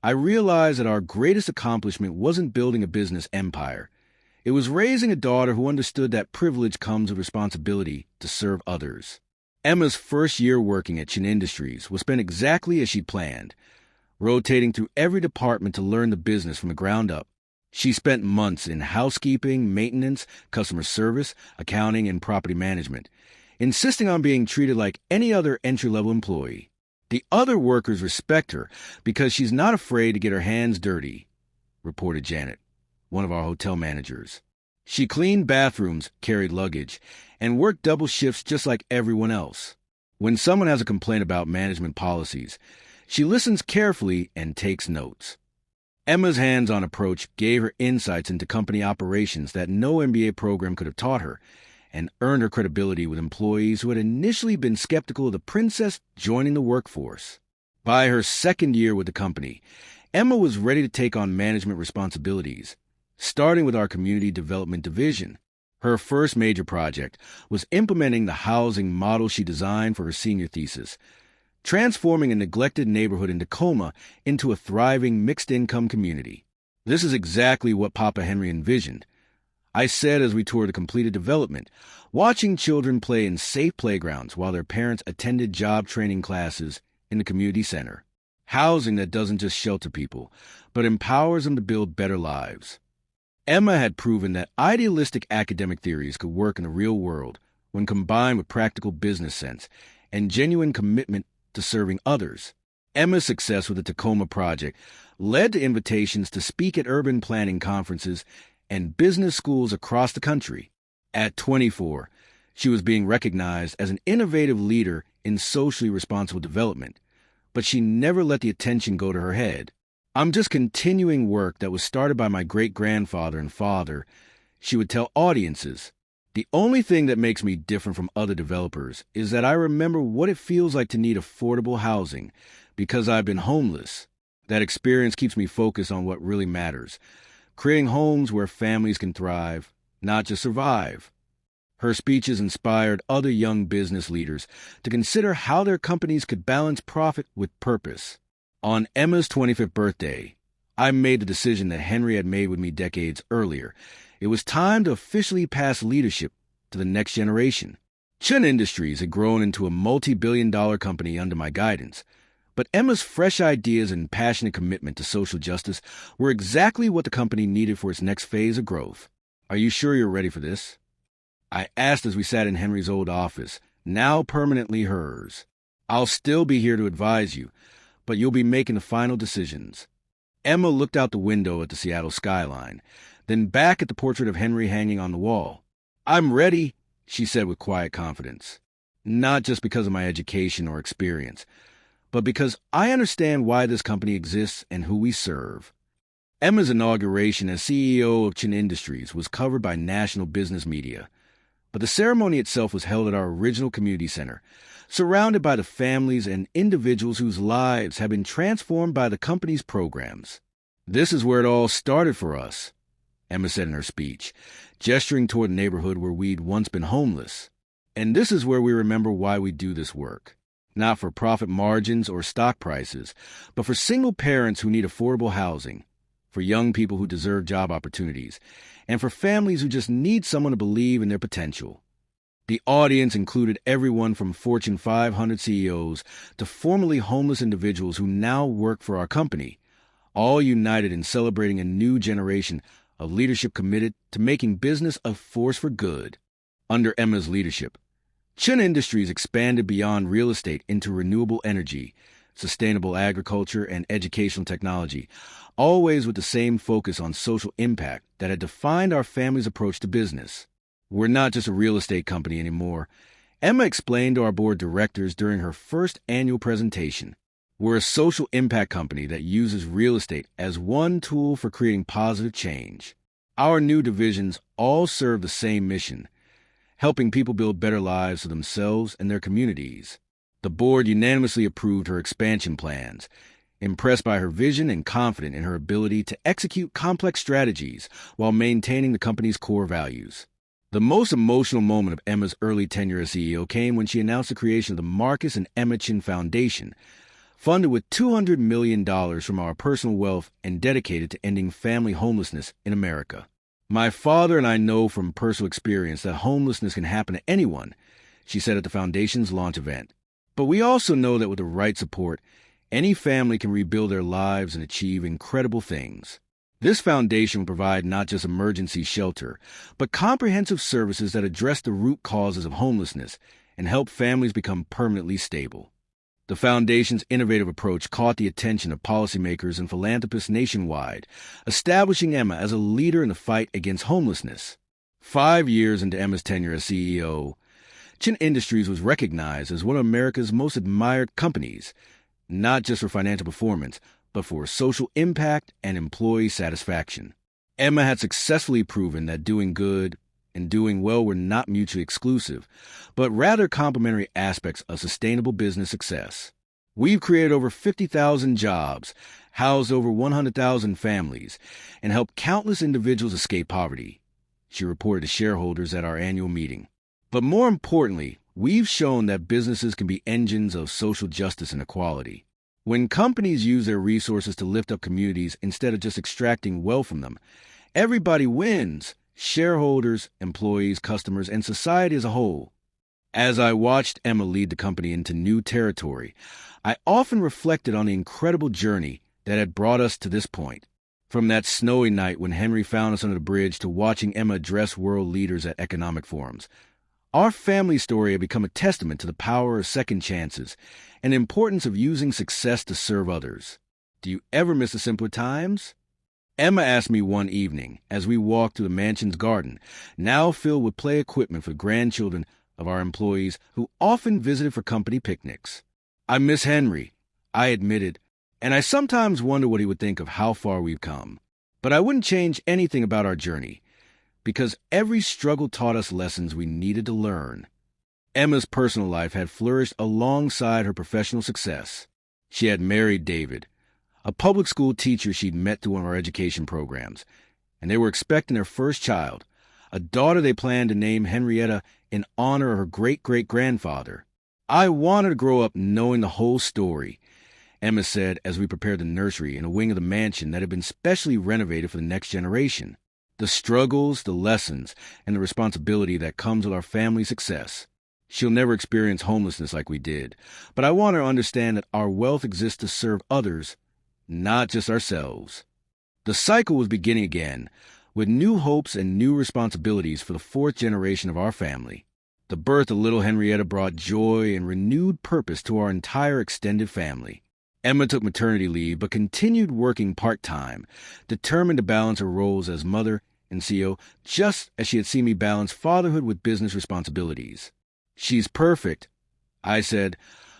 I realized that our greatest accomplishment wasn't building a business empire. It was raising a daughter who understood that privilege comes with responsibility to serve others. Emma's first year working at Chin Industries was spent exactly as she'd planned, rotating through every department to learn the business from the ground up. She spent months in housekeeping, maintenance, customer service, accounting, and property management, insisting on being treated like any other entry-level employee. "The other workers respect her because she's not afraid to get her hands dirty," reported Janet, one of our hotel managers. "She cleaned bathrooms, carried luggage, and worked double shifts just like everyone else. When someone has a complaint about management policies, she listens carefully and takes notes." Emma's hands-on approach gave her insights into company operations that no MBA program could have taught her, and earned her credibility with employees who had initially been skeptical of the princess joining the workforce. By her second year with the company, Emma was ready to take on management responsibilities, starting with our community development division. Her first major project was implementing the housing model she designed for her senior thesis, transforming a neglected neighborhood in Tacoma into a thriving mixed-income community. "This is exactly what Papa Henry envisioned," I said as we toured the completed development, watching children play in safe playgrounds while their parents attended job training classes in the community center. Housing that doesn't just shelter people, but empowers them to build better lives. Emma had proven that idealistic academic theories could work in the real world when combined with practical business sense and genuine commitment to serving others. Emma's success with the Tacoma Project led to invitations to speak at urban planning conferences and business schools across the country. At 24, she was being recognized as an innovative leader in socially responsible development, but she never let the attention go to her head. "I'm just continuing work that was started by my great-grandfather and father," she would tell audiences. "The only thing that makes me different from other developers is that I remember what it feels like to need affordable housing because I've been homeless. That experience keeps me focused on what really matters, creating homes where families can thrive, not just survive." Her speeches inspired other young business leaders to consider how their companies could balance profit with purpose. On Emma's 25th birthday, I made the decision that Henry had made with me decades earlier. It was time to officially pass leadership to the next generation. Chun Industries had grown into a multi-billion-dollar company under my guidance, but Emma's fresh ideas and passionate commitment to social justice were exactly what the company needed for its next phase of growth. "Are you sure you're ready for this?" I asked as we sat in Henry's old office, now permanently hers. "I'll still be here to advise you, but you'll be making the final decisions." Emma looked out the window at the Seattle skyline, then back at the portrait of Henry hanging on the wall. "I'm ready," she said with quiet confidence. "Not just because of my education or experience, but because I understand why this company exists and who we serve." Emma's inauguration as CEO of Chin Industries was covered by national business media, but the ceremony itself was held at our original community center, surrounded by the families and individuals whose lives have been transformed by the company's programs. "This is where it all started for us," Emma said in her speech, gesturing toward the neighborhood where we'd once been homeless. "And this is where we remember why we do this work. Not for profit margins or stock prices, but for single parents who need affordable housing, for young people who deserve job opportunities, and for families who just need someone to believe in their potential." The audience included everyone from Fortune 500 CEOs to formerly homeless individuals who now work for our company, all united in celebrating a new generation of leadership committed to making business a force for good. Under Emma's leadership, Chun Industries expanded beyond real estate into renewable energy, sustainable agriculture, and educational technology, always with the same focus on social impact that had defined our family's approach to business. "We're not just a real estate company anymore," Emma explained to our board directors during her first annual presentation. "We're a social impact company that uses real estate as one tool for creating positive change." Our new divisions all serve the same mission, helping people build better lives for themselves and their communities. The board unanimously approved her expansion plans, impressed by her vision and confident in her ability to execute complex strategies while maintaining the company's core values. The most emotional moment of Emma's early tenure as CEO came when she announced the creation of the Marcus and Emma Chin Foundation, funded with $200 million from our personal wealth and dedicated to ending family homelessness in America. "My father and I know from personal experience that homelessness can happen to anyone," she said at the foundation's launch event. "But we also know that with the right support, any family can rebuild their lives and achieve incredible things." This foundation will provide not just emergency shelter, but comprehensive services that address the root causes of homelessness and help families become permanently stable. The foundation's innovative approach caught the attention of policymakers and philanthropists nationwide, establishing Emma as a leader in the fight against homelessness. 5 years into Emma's tenure as CEO, Chin Industries was recognized as one of America's most admired companies, not just for financial performance, but for social impact and employee satisfaction. Emma had successfully proven that doing good and doing well were not mutually exclusive, but rather complementary aspects of sustainable business success. "We've created over 50,000 jobs, housed over 100,000 families, and helped countless individuals escape poverty," she reported to shareholders at our annual meeting. "But more importantly, we've shown that businesses can be engines of social justice and equality. When companies use their resources to lift up communities instead of just extracting wealth from them, everybody wins: shareholders, employees, customers, and society as a whole." As I watched Emma lead the company into new territory, I often reflected on the incredible journey that had brought us to this point. From that snowy night when Henry found us under the bridge to watching Emma address world leaders at economic forums, our family story had become a testament to the power of second chances and the importance of using success to serve others. Do you ever miss the simpler times? Emma asked me one evening as we walked through the mansion's garden, now filled with play equipment for the grandchildren of our employees who often visited for company picnics. I miss Henry, I admitted, and I sometimes wonder what he would think of how far we've come. But I wouldn't change anything about our journey, because every struggle taught us lessons we needed to learn. Emma's personal life had flourished alongside her professional success. She had married David, a public school teacher she'd met through one of our education programs, and they were expecting their first child, a daughter they planned to name Henrietta in honor of her great-great-grandfather. I wanted to grow up knowing the whole story, Emma said as we prepared the nursery in a wing of the mansion that had been specially renovated for the next generation. The struggles, the lessons, and the responsibility that comes with our family success. She'll never experience homelessness like we did, but I want her to understand that our wealth exists to serve others, not just ourselves. The cycle was beginning again, with new hopes and new responsibilities for the fourth generation of our family. The birth of little Henrietta brought joy and renewed purpose to our entire extended family. Emma took maternity leave but continued working part-time, determined to balance her roles as mother and CEO, just as she had seen me balance fatherhood with business responsibilities. "She's perfect," I said,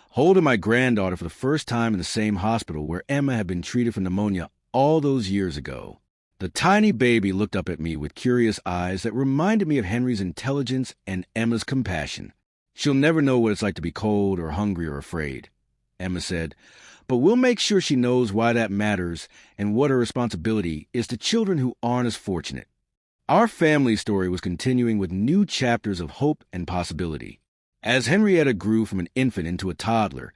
holding my granddaughter for the first time in the same hospital where Emma had been treated for pneumonia all those years ago. The tiny baby looked up at me with curious eyes that reminded me of Henry's intelligence and Emma's compassion. "She'll never know what it's like to be cold or hungry or afraid," Emma said, "but we'll make sure she knows why that matters and what her responsibility is to children who aren't as fortunate." Our family story was continuing with new chapters of hope and possibility. As Henrietta grew from an infant into a toddler,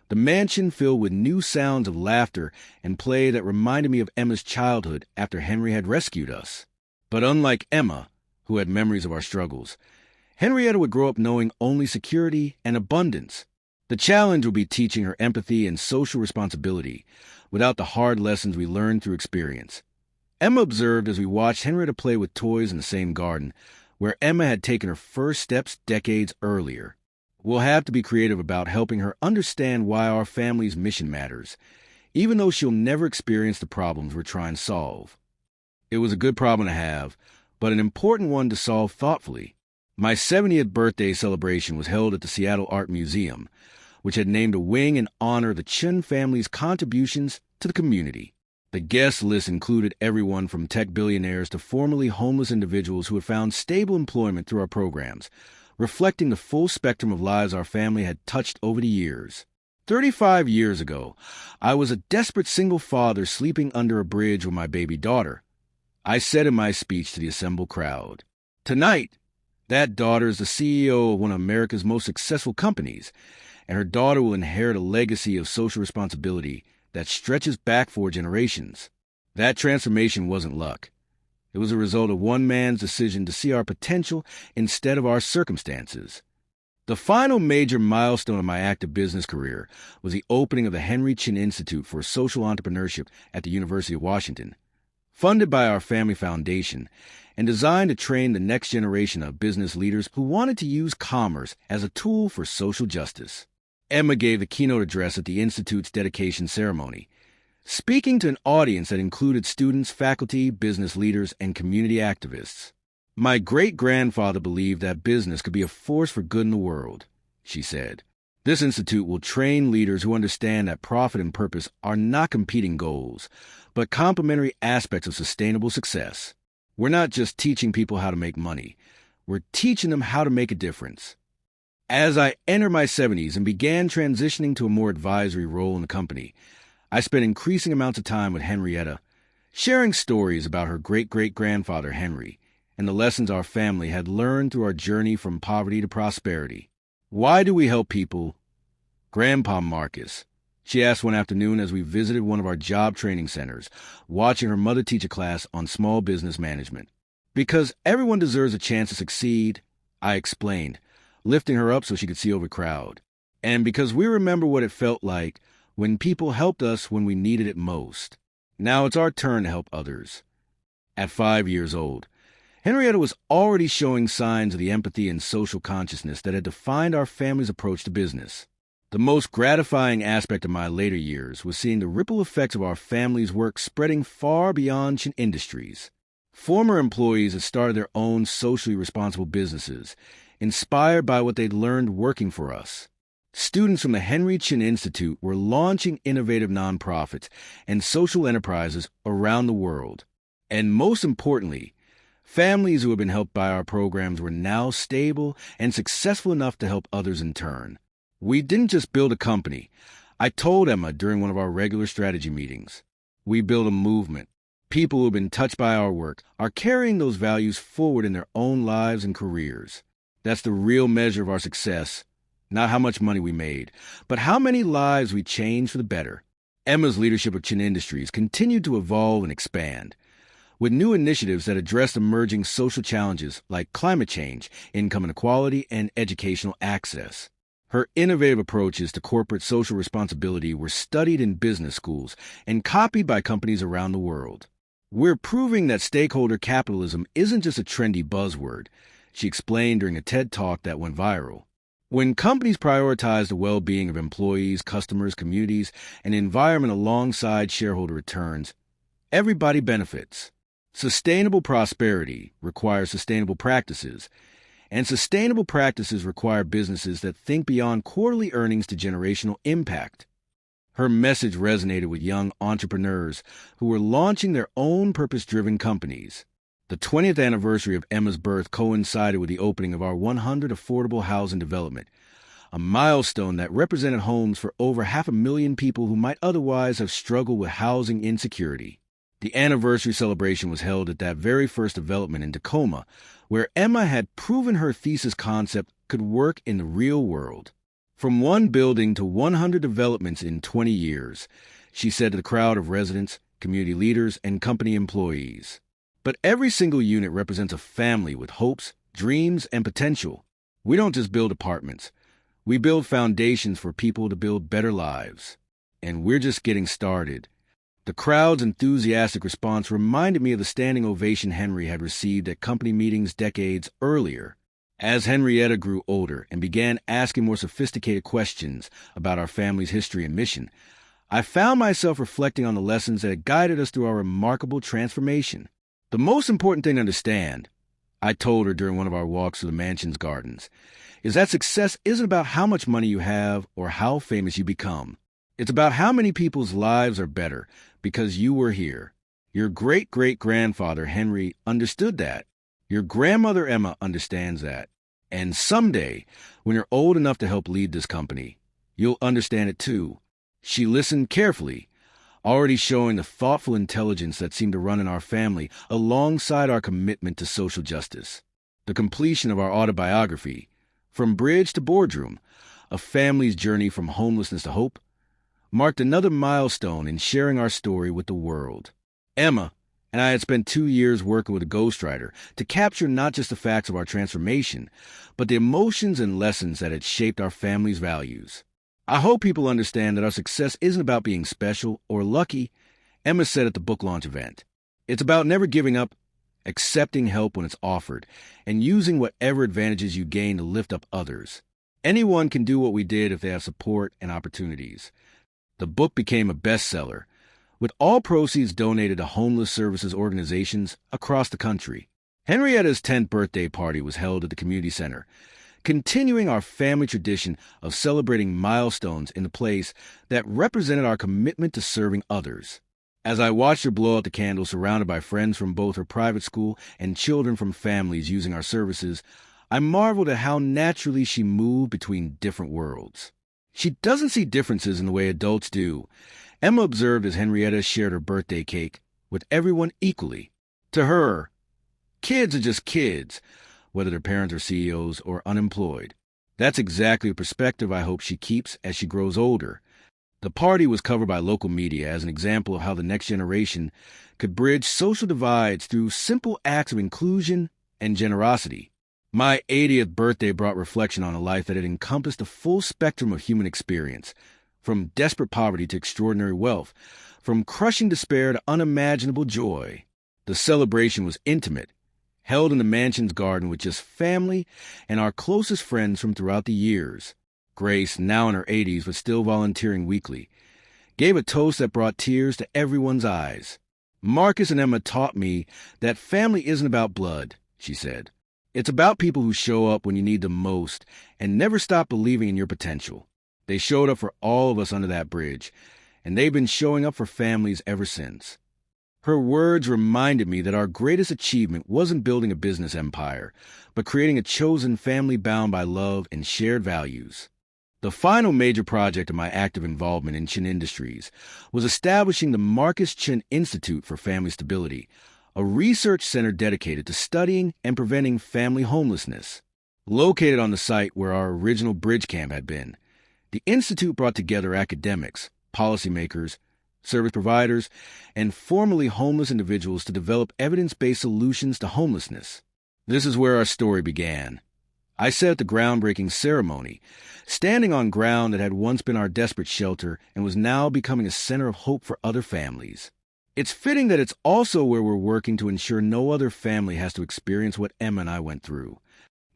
the mansion filled with new sounds of laughter and play that reminded me of Emma's childhood after Henry had rescued us. But unlike Emma, who had memories of our struggles, Henrietta would grow up knowing only security and abundance. The challenge would be teaching her empathy and social responsibility without the hard lessons we learned through experience. Emma observed as we watched Henrietta play with toys in the same garden, where Emma had taken her first steps decades earlier. We'll have to be creative about helping her understand why our family's mission matters, even though she'll never experience the problems we're trying to solve. It was a good problem to have, but an important one to solve thoughtfully. My 70th birthday celebration was held at the Seattle Art Museum, which had named a wing in honor of the Chun family's contributions to the community. The guest list included everyone from tech billionaires to formerly homeless individuals who had found stable employment through our programs, reflecting the full spectrum of lives our family had touched over the years. 35 years ago, I was a desperate single father sleeping under a bridge with my baby daughter. I said in my speech to the assembled crowd, "Tonight, that daughter is the CEO of one of America's most successful companies, and her daughter will inherit a legacy of social responsibility that stretches back 4 generations." That transformation wasn't luck. It was a result of one man's decision to see our potential instead of our circumstances. The final major milestone of my active business career was the opening of the Henry Chin Institute for Social Entrepreneurship at the University of Washington. Funded by our family foundation and designed to train the next generation of business leaders who wanted to use commerce as a tool for social justice. Emma gave the keynote address at the Institute's dedication ceremony, speaking to an audience that included students, faculty, business leaders, and community activists. "My great-grandfather believed that business could be a force for good in the world," she said. "This institute will train leaders who understand that profit and purpose are not competing goals, but complementary aspects of sustainable success. We're not just teaching people how to make money. We're teaching them how to make a difference." As I entered my 70s and began transitioning to a more advisory role in the company, I spent increasing amounts of time with Henrietta, sharing stories about her great-great-grandfather Henry and the lessons our family had learned through our journey from poverty to prosperity. "Why do we help people?" Grandpa Marcus, she asked one afternoon as we visited one of our job training centers, watching her mother teach a class on small business management. "Because everyone deserves a chance to succeed," I explained, lifting her up so she could see over the crowd. And because we remember what it felt like when people helped us when we needed it most. Now it's our turn to help others. At 5 years old, Henrietta was already showing signs of the empathy and social consciousness that had defined our family's approach to business. The most gratifying aspect of my later years was seeing the ripple effects of our family's work spreading far beyond Chin Industries. Former employees had started their own socially responsible businesses, inspired by what they'd learned working for us. Students from the Henry Chin Institute were launching innovative nonprofits and social enterprises around the world. And most importantly, families who had been helped by our programs were now stable and successful enough to help others in turn. We didn't just build a company. I told Emma during one of our regular strategy meetings. We built a movement. People who have been touched by our work are carrying those values forward in their own lives and careers. That's the real measure of our success. Not how much money we made, but how many lives we changed for the better. Emma's leadership of Chin Industries continued to evolve and expand, with new initiatives that addressed emerging social challenges like climate change, income inequality, and educational access. Her innovative approaches to corporate social responsibility were studied in business schools and copied by companies around the world. We're proving that stakeholder capitalism isn't just a trendy buzzword, she explained during a TED Talk that went viral. When companies prioritize the well-being of employees, customers, communities, and environment alongside shareholder returns, everybody benefits. Sustainable prosperity requires sustainable practices, and sustainable practices require businesses that think beyond quarterly earnings to generational impact. Her message resonated with young entrepreneurs who were launching their own purpose-driven companies. The 20th anniversary of Emma's birth coincided with the opening of our 100 affordable housing development, a milestone that represented homes for over 500,000 people who might otherwise have struggled with housing insecurity. The anniversary celebration was held at that very first development in Tacoma, where Emma had proven her thesis concept could work in the real world. From one building to 100 developments in 20 years, she said to the crowd of residents, community leaders, and company employees. But every single unit represents a family with hopes, dreams, and potential. We don't just build apartments. We build foundations for people to build better lives. And we're just getting started. The crowd's enthusiastic response reminded me of the standing ovation Henry had received at company meetings decades earlier. As Henrietta grew older and began asking more sophisticated questions about our family's history and mission, I found myself reflecting on the lessons that had guided us through our remarkable transformation. The most important thing to understand, I told her during one of our walks through the mansion's gardens, is that success isn't about how much money you have or how famous you become. It's about how many people's lives are better because you were here. Your great-great-grandfather, Henry, understood that. Your grandmother, Emma, understands that. And someday, when you're old enough to help lead this company, you'll understand it too. She listened carefully, already showing the thoughtful intelligence that seemed to run in our family alongside our commitment to social justice. The completion of our autobiography, From Bridge to Boardroom, A Family's Journey from Homelessness to Hope, marked another milestone in sharing our story with the world. Emma and I had spent 2 years working with a ghostwriter to capture not just the facts of our transformation, but the emotions and lessons that had shaped our family's values. I hope people understand that our success isn't about being special or lucky, Emma said at the book launch event. It's about never giving up, accepting help when it's offered, and using whatever advantages you gain to lift up others. Anyone can do what we did if they have support and opportunities. The book became a bestseller, with all proceeds donated to homeless services organizations across the country. Henrietta's 10th birthday party was held at the community center, continuing our family tradition of celebrating milestones in the place that represented our commitment to serving others. As I watched her blow out the candle surrounded by friends from both her private school and children from families using our services, I marveled at how naturally she moved between different worlds. She doesn't see differences in the way adults do, Emma observed as Henrietta shared her birthday cake with everyone equally. To her, kids are just kids, whether their parents are CEOs or unemployed. That's exactly the perspective I hope she keeps as she grows older. The party was covered by local media as an example of how the next generation could bridge social divides through simple acts of inclusion and generosity. My 80th birthday brought reflection on a life that had encompassed the full spectrum of human experience, from desperate poverty to extraordinary wealth, from crushing despair to unimaginable joy. The celebration was intimate, held in the mansion's garden with just family and our closest friends from throughout the years. Grace, now in her 80s but still volunteering weekly, gave a toast that brought tears to everyone's eyes. Marcus and Emma taught me that family isn't about blood, she said. It's about people who show up when you need them most and never stop believing in your potential. They showed up for all of us under that bridge, and they've been showing up for families ever since. Her words reminded me that our greatest achievement wasn't building a business empire, but creating a chosen family bound by love and shared values. The final major project of my active involvement in Chin Industries was establishing the Marcus Chin Institute for Family Stability, a research center dedicated to studying and preventing family homelessness. Located on the site where our original bridge camp had been, the institute brought together academics, policymakers, service providers, and formerly homeless individuals to develop evidence-based solutions to homelessness. This is where our story began. I sat at the groundbreaking ceremony, standing on ground that had once been our desperate shelter and was now becoming a center of hope for other families. It's fitting that it's also where we're working to ensure no other family has to experience what Emma and I went through.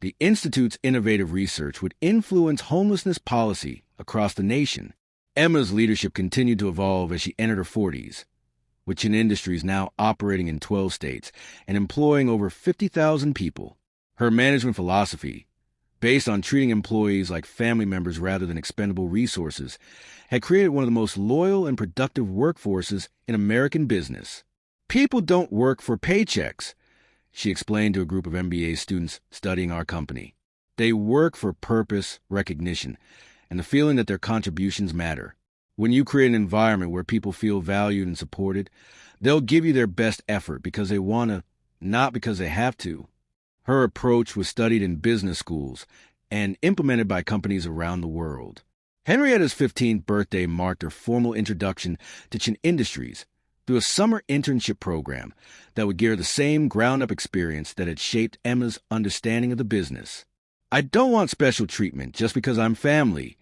The Institute's innovative research would influence homelessness policy across the nation. Emma's leadership continued to evolve as she entered her 40s, with Chin Industries now operating in 12 states and employing over 50,000 people. Her management philosophy, based on treating employees like family members rather than expendable resources, had created one of the most loyal and productive workforces in American business. People don't work for paychecks, she explained to a group of MBA students studying our company. They work for purpose, recognition, and the feeling that their contributions matter. When you create an environment where people feel valued and supported, they'll give you their best effort because they want to, not because they have to. Her approach was studied in business schools and implemented by companies around the world. Henrietta's 15th birthday marked her formal introduction to Chin Industries through a summer internship program that would give her the same ground-up experience that had shaped Emma's understanding of the business. I don't want special treatment just because I'm family,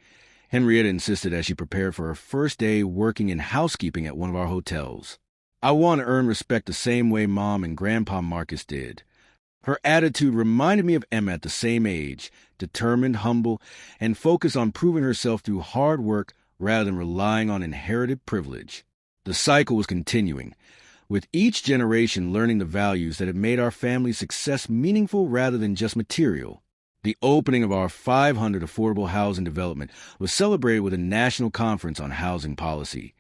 Henrietta insisted as she prepared for her first day working in housekeeping at one of our hotels. I want to earn respect the same way Mom and Grandpa Marcus did. Her attitude reminded me of Emma at the same age, determined, humble, and focused on proving herself through hard work rather than relying on inherited privilege. The cycle was continuing, with each generation learning the values that had made our family's success meaningful rather than just material. The opening of our 500 affordable housing development was celebrated with a national conference on housing policy,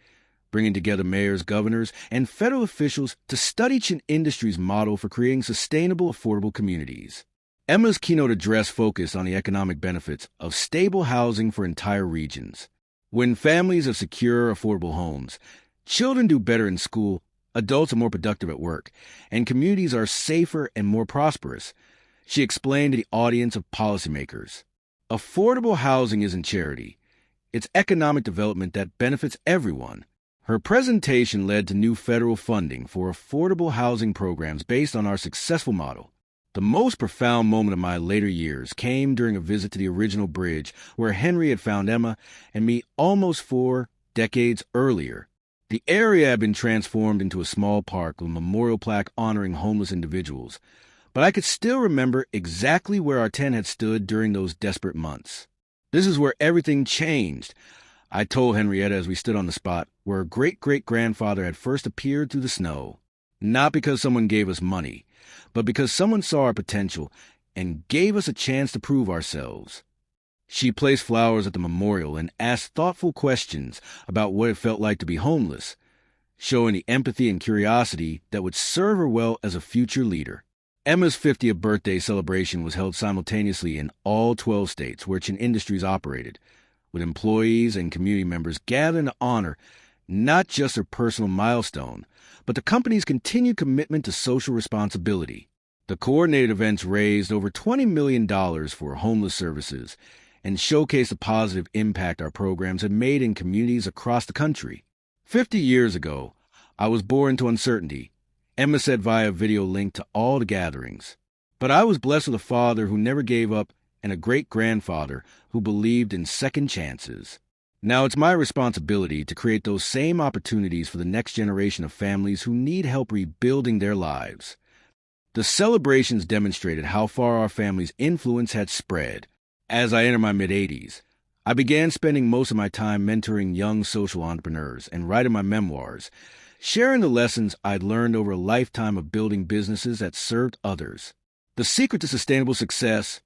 bringing together mayors, governors, and federal officials to study Chin Industries' model for creating sustainable, affordable communities. Emma's keynote address focused on the economic benefits of stable housing for entire regions. When families have secure, affordable homes, children do better in school, adults are more productive at work, and communities are safer and more prosperous, she explained to the audience of policymakers. Affordable housing isn't charity. It's economic development that benefits everyone. Her presentation led to new federal funding for affordable housing programs based on our successful model. The most profound moment of my later years came during a visit to the original bridge where Henry had found Emma and me almost 4 decades earlier. The area had been transformed into a small park with a memorial plaque honoring homeless individuals, but I could still remember exactly where our tent had stood during those desperate months. This is where everything changed, I told Henrietta as we stood on the spot where her great-great-grandfather had first appeared through the snow. Not because someone gave us money, but because someone saw our potential and gave us a chance to prove ourselves. She placed flowers at the memorial and asked thoughtful questions about what it felt like to be homeless, showing the empathy and curiosity that would serve her well as a future leader. Emma's 50th birthday celebration was held simultaneously in all 12 states where Chin Industries operated, with employees and community members gathering to honor not just her personal milestone, but the company's continued commitment to social responsibility. The coordinated events raised over $20 million for homeless services and showcased the positive impact our programs have made in communities across the country. 50 years ago, I was born into uncertainty, Emma said via video link to all the gatherings. But I was blessed with a father who never gave up and a great-grandfather who believed in second chances. Now it's my responsibility to create those same opportunities for the next generation of families who need help rebuilding their lives. The celebrations demonstrated how far our family's influence had spread. As I entered my mid-80s, I began spending most of my time mentoring young social entrepreneurs and writing my memoirs, sharing the lessons I'd learned over a lifetime of building businesses that served others. The secret to sustainable success,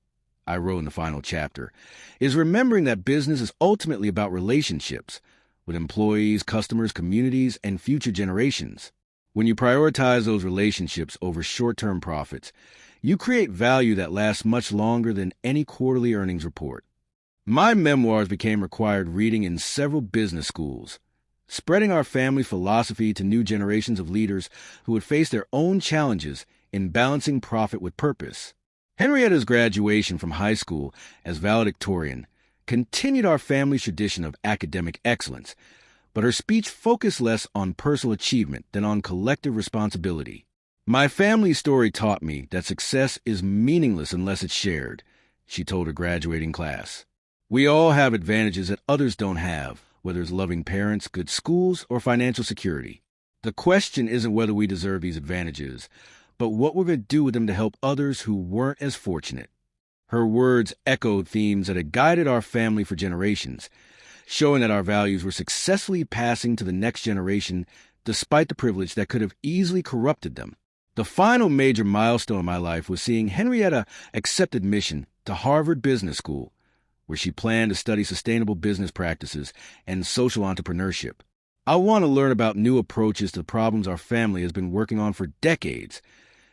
I wrote in the final chapter, is remembering that business is ultimately about relationships with employees, customers, communities, and future generations. When you prioritize those relationships over short-term profits, you create value that lasts much longer than any quarterly earnings report. My memoirs became required reading in several business schools, spreading our family philosophy to new generations of leaders who would face their own challenges in balancing profit with purpose. Henrietta's graduation from high school as valedictorian continued our family's tradition of academic excellence, but her speech focused less on personal achievement than on collective responsibility. My family's story taught me that success is meaningless unless it's shared, she told her graduating class. We all have advantages that others don't have, whether it's loving parents, good schools, or financial security. The question isn't whether we deserve these advantages, but what we're going to do with them to help others who weren't as fortunate. Her words echoed themes that had guided our family for generations, showing that our values were successfully passing to the next generation despite the privilege that could have easily corrupted them. The final major milestone in my life was seeing Henrietta accept admission to Harvard Business School, where she planned to study sustainable business practices and social entrepreneurship. I want to learn about new approaches to the problems our family has been working on for decades,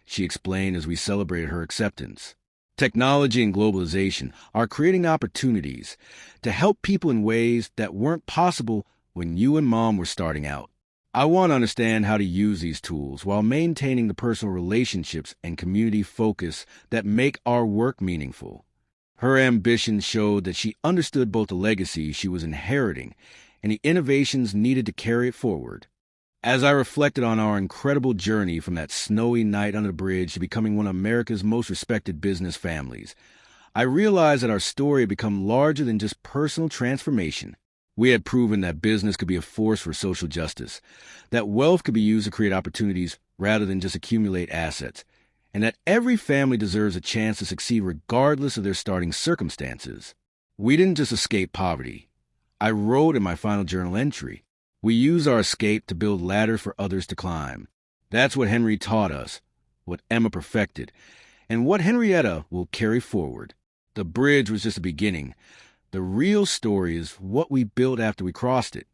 she explained as we celebrated her acceptance. Technology and globalization are creating opportunities to help people in ways that weren't possible when you and Mom were starting out. I want to understand how to use these tools while maintaining the personal relationships and community focus that make our work meaningful. Her ambition showed that she understood both the legacy she was inheriting and the innovations needed to carry it forward. As I reflected on our incredible journey from that snowy night under the bridge to becoming one of America's most respected business families, I realized that our story had become larger than just personal transformation. We had proven that business could be a force for social justice, that wealth could be used to create opportunities rather than just accumulate assets, and that every family deserves a chance to succeed regardless of their starting circumstances. We didn't just escape poverty. I wrote in my final journal entry, we use our escape to build ladders for others to climb. That's what Henry taught us, what Emma perfected, and what Henrietta will carry forward. The bridge was just the beginning. The real story is what we built after we crossed it.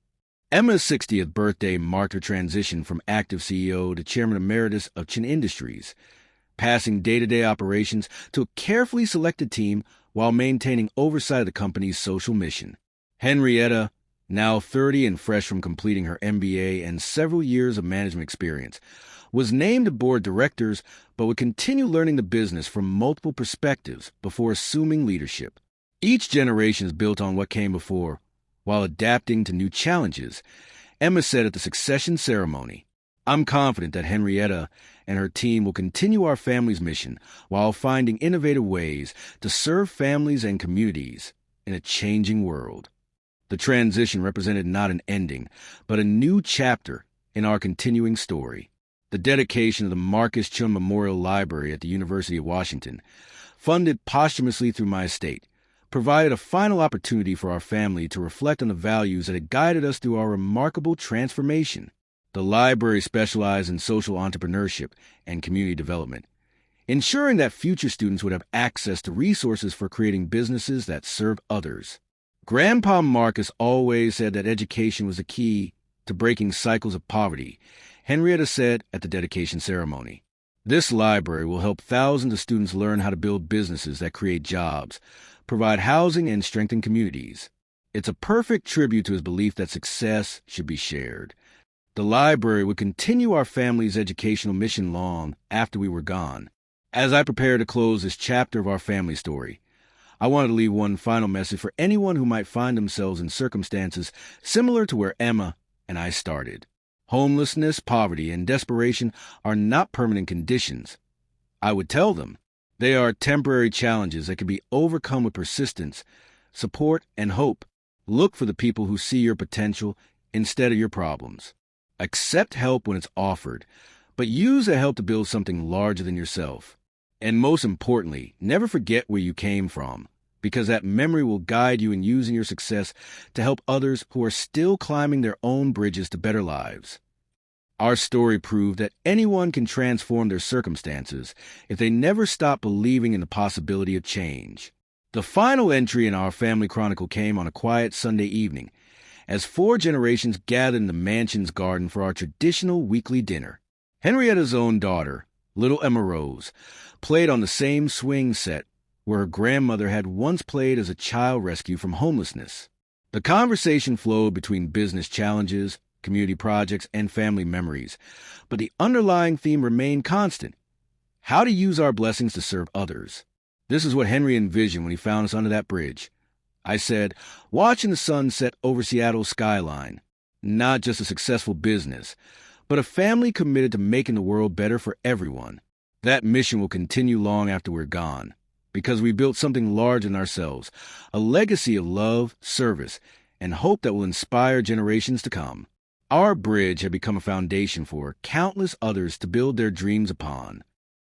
Emma's 60th birthday marked her transition from active CEO to chairman emeritus of Chin Industries, passing day-to-day operations to a carefully selected team while maintaining oversight of the company's social mission. Henrietta, now 30 and fresh from completing her MBA and several years of management experience, was named to board directors but would continue learning the business from multiple perspectives before assuming leadership. Each generation is built on what came before, while adapting to new challenges, Emma said at the succession ceremony. I'm confident that Henrietta and her team will continue our family's mission while finding innovative ways to serve families and communities in a changing world. The transition represented not an ending, but a new chapter in our continuing story. The dedication of the Marcus Chun Memorial Library at the University of Washington, funded posthumously through my estate, provided a final opportunity for our family to reflect on the values that had guided us through our remarkable transformation. The library specialized in social entrepreneurship and community development, ensuring that future students would have access to resources for creating businesses that serve others. Grandpa Marcus always said that education was the key to breaking cycles of poverty, Henrietta said at the dedication ceremony. This library will help thousands of students learn how to build businesses that create jobs, provide housing, and strengthen communities. It's a perfect tribute to his belief that success should be shared. The library would continue our family's educational mission long after we were gone. As I prepare to close this chapter of our family story, I wanted to leave one final message for anyone who might find themselves in circumstances similar to where Emma and I started. Homelessness, poverty, and desperation are not permanent conditions. I would tell them, They are temporary challenges that can be overcome with persistence, support, and hope. Look for the people who see your potential instead of your problems. Accept help when it's offered, but use the help to build something larger than yourself. And most importantly, never forget where you came from, because that memory will guide you in using your success to help others who are still climbing their own bridges to better lives. Our story proved that anyone can transform their circumstances if they never stop believing in the possibility of change. The final entry in our family chronicle came on a quiet Sunday evening, as 4 generations gathered in the mansion's garden for our traditional weekly dinner. Henrietta's own daughter, little Emma Rose, played on the same swing set where her grandmother had once played as a child rescued from homelessness. The conversation flowed between business challenges, community projects, and family memories, but the underlying theme remained constant: how to use our blessings to serve others. This is what Henry envisioned when he found us under that bridge. I said, watching the sun set over Seattle's skyline, not just a successful business, but a family committed to making the world better for everyone. That mission will continue long after we're gone, because we built something larger than ourselves, a legacy of love, service, and hope that will inspire generations to come. Our bridge had become a foundation for countless others to build their dreams upon.